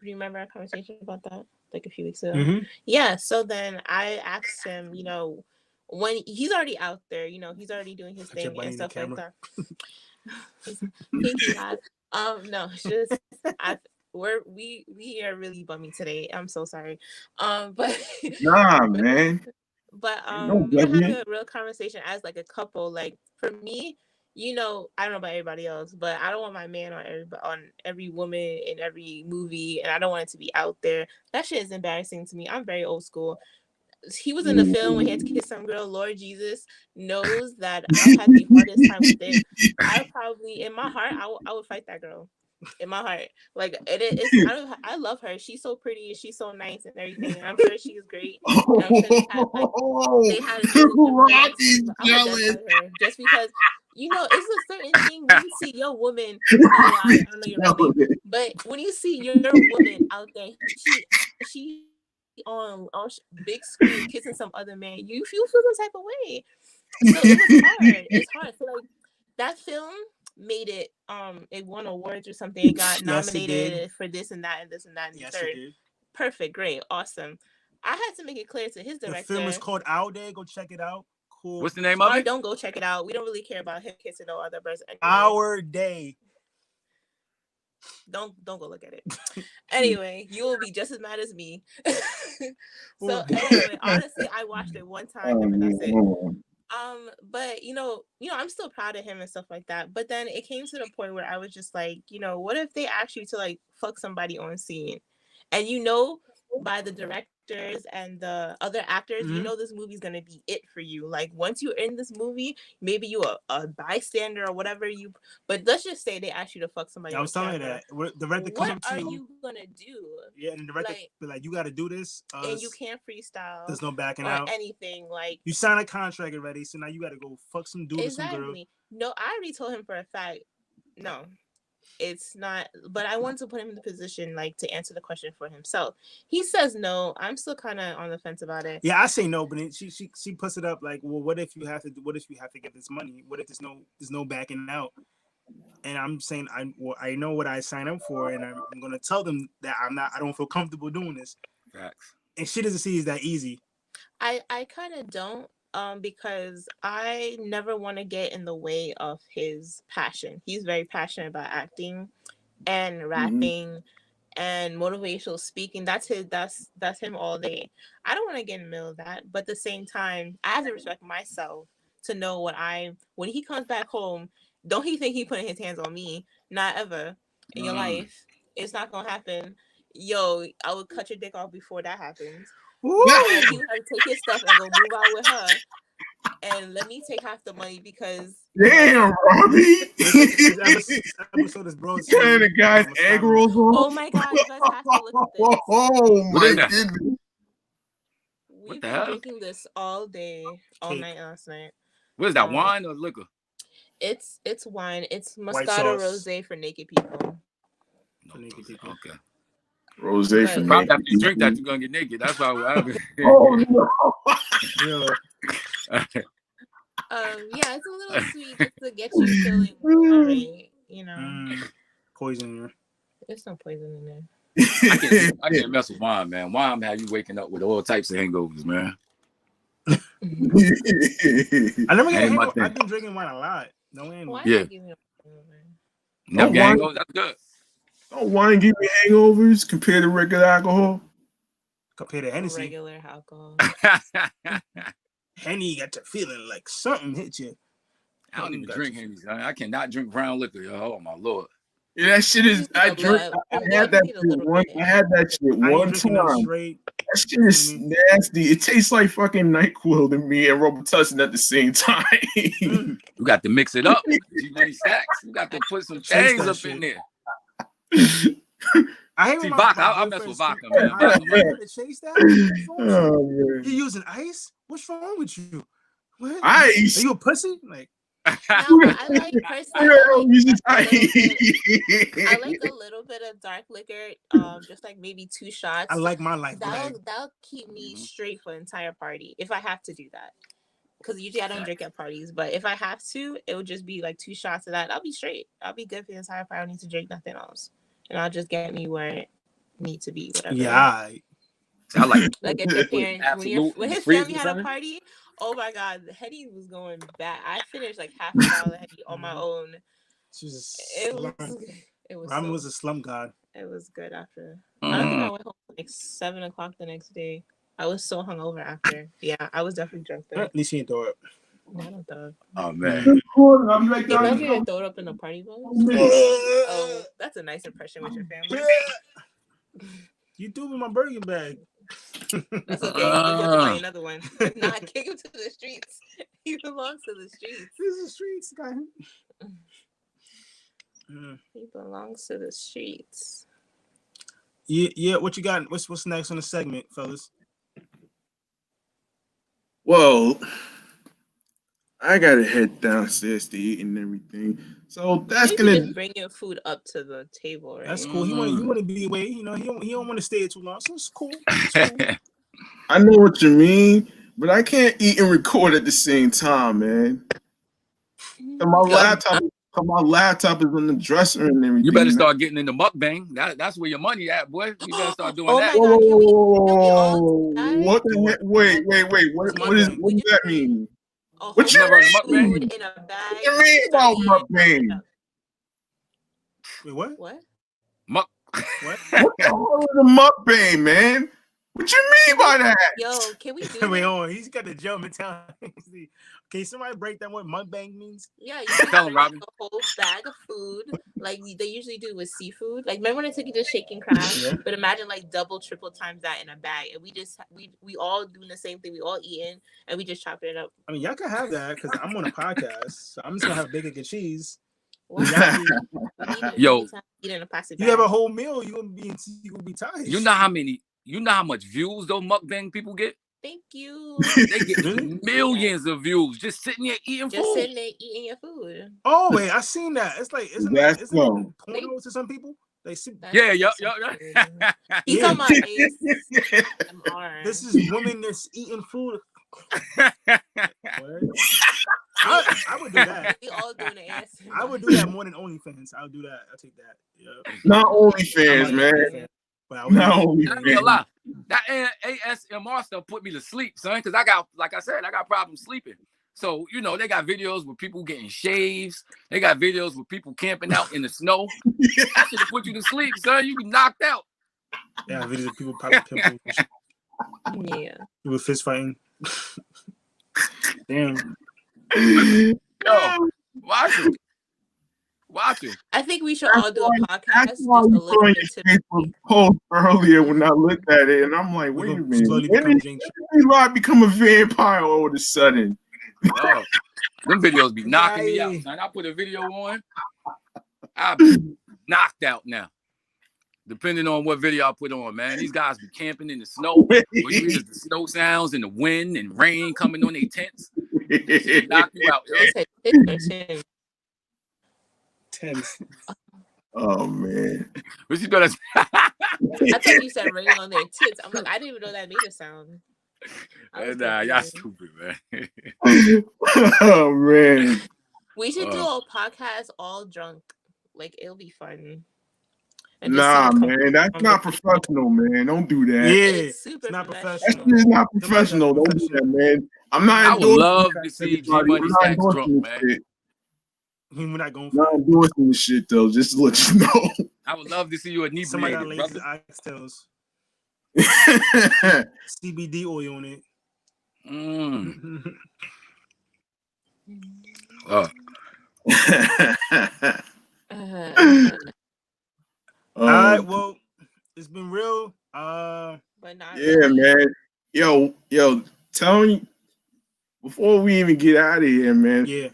Remember our conversation about that like a few weeks ago? Mm-hmm. Yeah. So then I asked him, when he's already out there, he's already doing his thing and stuff like that. Thank you, God. No, it's just we are really bummy today. I'm so sorry. But nah, man. But we were having a real conversation as like a couple. Like for me. I don't know about everybody else, but I don't want my man on every woman in every movie, and I don't want it to be out there. That shit is embarrassing to me. I'm very old school. He was in the film when he had to kiss some girl. Lord Jesus knows that I've had the hardest time with it. I probably, in my heart, I would fight that girl. In my heart, like I love her. She's so pretty and she's so nice and everything. And I'm sure she's great. And I'm sure they had just because it's a certain thing when you see your woman. I know you're woman, but when you see your woman out there, she on big screen kissing some other man, you feel some type of way. So it was hard. It's hard. So like that film made it. It won awards or something. It got nominated for this and that and this and that and the third. Perfect, great, awesome. I had to make it clear to his director. The film is called Our Day. Go check it out. Cool. What's the name of it? Don't go check it out. We don't really care about him kissing no other person. Anyway. Our Day. Don't go look at it. Anyway, you will be just as mad as me. So anyway, honestly, I watched it one time and that's it. But you know, I'm still proud of him and stuff like that. But then it came to the point where I was just like, what if they ask you to like fuck somebody on scene, and by the directors and the other actors, this movie's gonna be it for you. Like once you're in this movie, maybe you a bystander or whatever but let's just say they ask you to fuck somebody. I was telling you that. The director what are you gonna do? Yeah, and the director like you gotta do this. And you can't freestyle. There's no backing out. Anything. Like you sign a contract already, so now you gotta go fuck some dude or some girl. No, I already told him for a fact, no. It's not, but I wanted to put him in the position like to answer the question for himself. He says no. I'm still kind of on the fence about it. Yeah, I say no, but she puts it up like, well, what if you have to get this money? What if there's no backing out? And I'm saying I know what I signed up for, and I'm gonna tell them that I don't feel comfortable doing this. Facts. And she doesn't see it's that easy. I kind of don't. Because I never want to get in the way of his passion. He's very passionate about acting and rapping and motivational speaking. That's him all day. I don't want to get in the middle of that, but at the same time, I have to respect myself to know when he comes back home, don't he think he putting his hands on me? Not ever in your life. It's not gonna happen. Yo, I would cut your dick off before that happens. You have to take his stuff and go move out with her, and let me take half the money because. Damn, Robbie! This episode is bro. The guy's egg rolls on. Oh my god! You guys have to look at this. Oh my goodness! We've been drinking this all day, all night last night. What is that? Wine or liquor? It's wine. It's Moscato Rosé for naked people. For naked people. Okay. Rosé for naked. Probably after you drink that, you're gonna get naked. That's why. Oh no! Yeah, it's a little sweet just to get you feeling alright, Poison. There's no poison in there. I can't mess with wine, man. Wine have you waking up with all types of hangovers, man. I never get hangover. I've been drinking wine a lot. No hangover. Yeah. Never get hangovers. That's good. Don't wine give me hangovers compared to regular alcohol. Compared to Hennessy. Regular alcohol. Henny got you feeling like something hit you. I don't even drink Henny. I cannot drink brown liquor. Oh my lord. Yeah, that shit is. I had that shit one time. That shit is nasty. It tastes like fucking NyQuil to me and Robitussin at the same time. You got to mix it up. G-Money Stacks. You got to put some Chainz up in there. I hate vodka. I mess with vodka, man. Chase that? You using ice? What's wrong with you? What? Ice? Are you a pussy? Like. No, I like personally. I like a little bit of dark liquor, just like maybe 2 shots. I like my life. That'll keep me straight for the entire party if I have to do that. Because usually I don't drink at parties, but if I have to, it would just be like 2 shots of that. I'll be straight. I'll be good for the entire party. I don't need to drink nothing else, and I'll just get me where it needs to be. Whatever. Yeah. I like if your parents when his family had a party. Oh my god, the Hetty was going bad. I finished like half a bottle of Hetty on my own. Ramen was a slum god. It was good after. I don't think I went home like 7 o'clock the next day. I was so hungover after. Yeah, I was definitely drunk there. At least you didn't throw up. No, I don't throw up. Oh man. Imagine you throw it up in a party bus. Oh, that's a nice impression with your family. You threw me my burger bag. That's okay. You have to buy another one. Not kick him to the streets. He belongs to the streets. This is the streets, guy. He belongs to the streets. Yeah. What you got? What's next on the segment, fellas? Well, I gotta head downstairs to eat and everything. So that's You gonna. just bring your food up to the table, right? That's cool. He want to be away. You know, he don't want to stay too long. So it's cool. It's cool. I know what you mean, but I can't eat and record at the same time, man. And my laptop is on the dresser and everything. You better man. start getting in the mukbang. That's where your money at, boy. You better start doing Oh that. my God, can we all do that? What the heck? Wait. What does that mean? A What you never heard of mean? food in a bag. What you mean about mukbang? Wait, what? What? Muck. What? What the hell is a mukbang, man? What you mean by that? Yo, can we do Wait, that? hold on. He's got the German mentality. Can somebody break down what mukbang means? Yeah, you can Tell him, bring Robin. a whole bag of food, like they usually do with seafood. Like remember when I took you to Shaking Crab? Yeah. But imagine like double, triple times that in a bag, and we all doing the same thing. We all eating, and we just chopping it up. I mean, y'all can have that because I'm on a podcast. So I'm just gonna have bacon and cheese. Wow. Yo, eating a plastic bag. You have a whole meal. You gonna be tired. you know how much views those mukbang people get? Thank you. They get millions of views just sitting there eating Just food. sitting there eating your food. Oh wait, I seen that. It's like isn't it porno to some people? They see. Yeah. He's on my ASMR. This is women that's eating food. I would do that. We all doing the ASMR. I would do that more than OnlyFans. I would do that. I'll take that. Yeah. Not OnlyFans, man. Not OnlyFans. That ASMR stuff put me to sleep, son, because I got problems sleeping. So, you know, they got videos with people getting shaves. They got videos with people camping out in the snow. That should put you to sleep, son. You be knocked out. Yeah, videos of people popping pimples. Yeah. People fist fighting. Damn. Yo, watch it. I think we should all do a podcast. Just a little bit Facebook post earlier when I looked at it, and I'm like, wait a minute. When did I become a vampire all of a sudden? Oh, them videos be knocking me out, son. I put a video on, I'll be knocked out now. Depending on what video I put on, man. These guys be camping in the snow. What you hear is the snow sounds and the wind and rain coming on their tents. Knock you out, yo. Tense. Oh man. What you gonna I thought you said rain on their tits. I'm like, I didn't even know that made a sound. Nah, y'all stupid, man. Oh man. We should do a podcast all drunk. Like it'll be fun. Nah, man, that's not professional, man. Don't do that. Yeah, it's super not professional. That's not professional. Don't do that, man. I'm not. I would love to see G Money Stacks drunk, man. We're not going for endorsing this shit though. Just to let you know. I would love to see you inebriated, somebody got lazy oxtails. CBD oil on it. All right, well, it's been real. But not really. Man. Yo, tell me before we even get out of here, man. Yeah.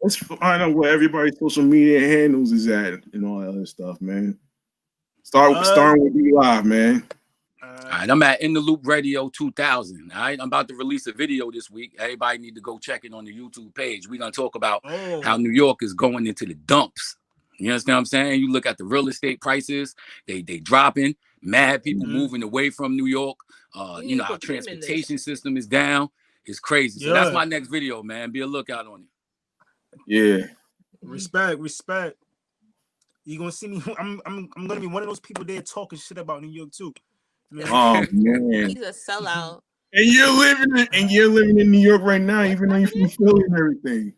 Let's find out where everybody's social media handles is at and all that other stuff, man. Starting with you live, man. All right, I'm at In the Loop Radio 2000. All right, I'm about to release a video this week. Everybody need to go check it on the YouTube page. We're gonna talk about how New York is going into the dumps. You understand what I'm saying? You look at the real estate prices, they dropping. Mad people moving away from New York. You know, our transportation system is down. It's crazy. So that's my next video, man. Be a lookout on it. Yeah. Respect. You gonna see me? I'm gonna be one of those people there talking shit about New York too. Oh man, he's a sellout. And you're living in New York right now, even though you're from Philly and everything.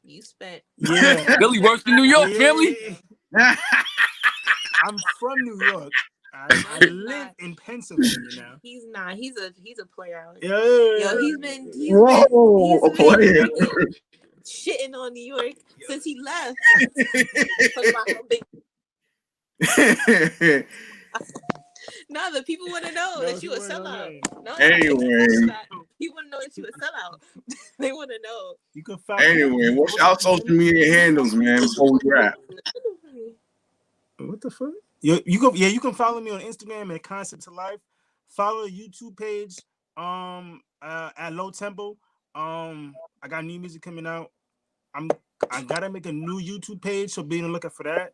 You spent Philly worse than New York, family. I'm from New York. I live in Pennsylvania now. He's not. He's a player. Yo, he's been shitting on New York since he left. No, the people want to know that you a sellout. No, anyway, you want to know that you a sellout. They want to know. You can find anyway. What's our social media handles, man? Before we wrap. What the fuck? You can follow me on Instagram at Concept to Life. Follow the YouTube page at Low Tempo. I got new music coming out. I gotta make a new YouTube page, so be on the lookout for that.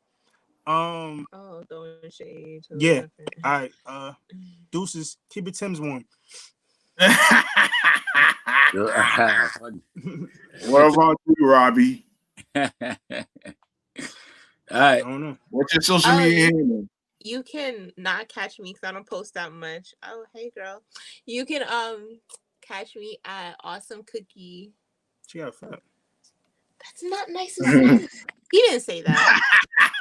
Oh, throwing shade. Yeah. All right. Deuces. Keep it Tim's warm. What about you, Robbie? All right. I don't know. What's your social media handle? You can not catch me because I don't post that much. Oh, hey girl. You can catch me at Awesome Cookie. She got fat. That's not nice to say. He didn't say that.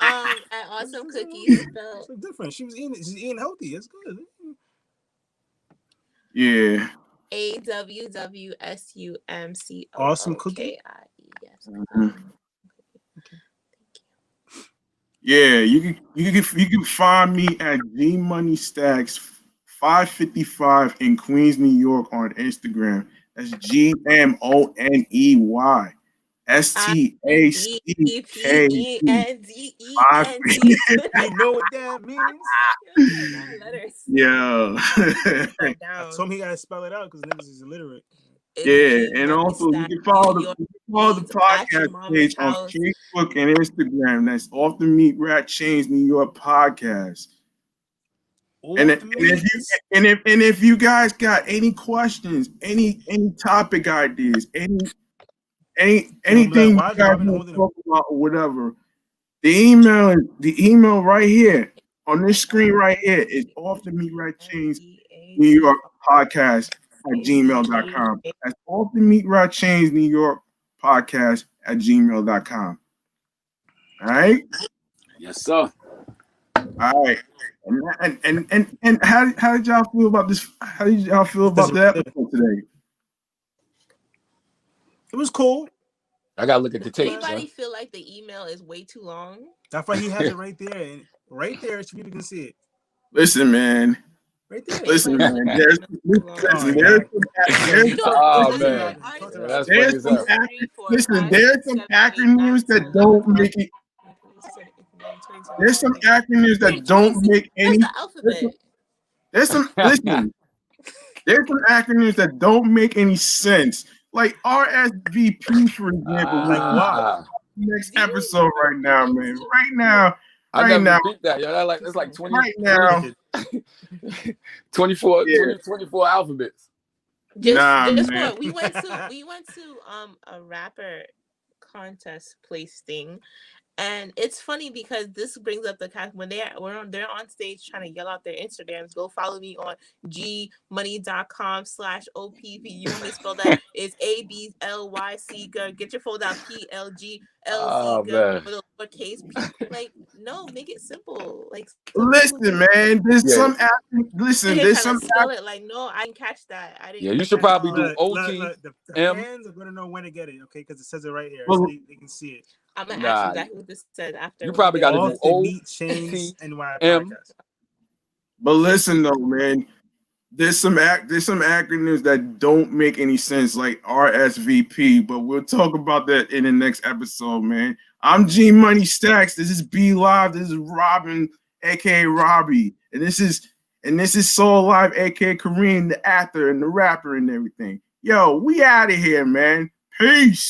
At Awesome Cookies. It's different. She's eating healthy. It's good. Yeah. AWWSUMCOOKIE. Awesome Cookie. Yes. Yeah, you can find me at G Money Stacks 555 in Queens, New York on Instagram. That's GMONEY STACKEND. You know what that means? Yeah. I told him he gotta spell it out because niggas is illiterate. Yeah, and also you can follow the podcast page on Facebook and Instagram. That's Off the Meatrack Chainz New York Podcast. And if you guys got any questions, any topic ideas, anything you guys want to talk about or whatever, the email right here on this screen right here is Off the Meatrack Chainz New York Podcast at gmail.com. That's Off the Meatrack Chainz New York Podcast at gmail.com. All right? Yes, sir. All right. And how did y'all feel about this? How did y'all feel about the episode today? It was cool. I gotta look at the tape. Anybody feel like the email is way too long? That's why he has it right there, and right there so people can see it. Listen, man. Right there. Listen, man. There's some acronyms that don't make it. There's some acronyms that don't make any. There's some acronyms that don't make any sense. Like RSVP, for example. Like wow. Next episode right now, man. Right now. I never beat that, yo. It's like 20 right now. 24 alphabets. Just for, we went to a rapper contest place thing. And it's funny because this brings up the cast when they're on stage trying to yell out their Instagrams. Go follow me on gmoney.com/OPP. You want me to spell that? It's ABLYC. Girl, get your phone out. PLGLZ. Girl, for the lowercase. Like, no, make it simple. Like, listen, man. There's some spell it. Like, no, I didn't catch that. I didn't. Yeah, you should probably do OT. The fans are gonna know when to get it, okay? Because it says it right here, so they can see it. I'm gonna ask you exactly what this says after. You probably got to do Chainz and podcast. But listen though, man, there's some acronyms that don't make any sense, like RSVP. But we'll talk about that in the next episode, man. I'm G Money Stacks. This is B Live. This is Robin, aka Robbie, and this is Soul Live, aka Kareem, the actor and the rapper and everything. Yo, we out of here, man. Peace.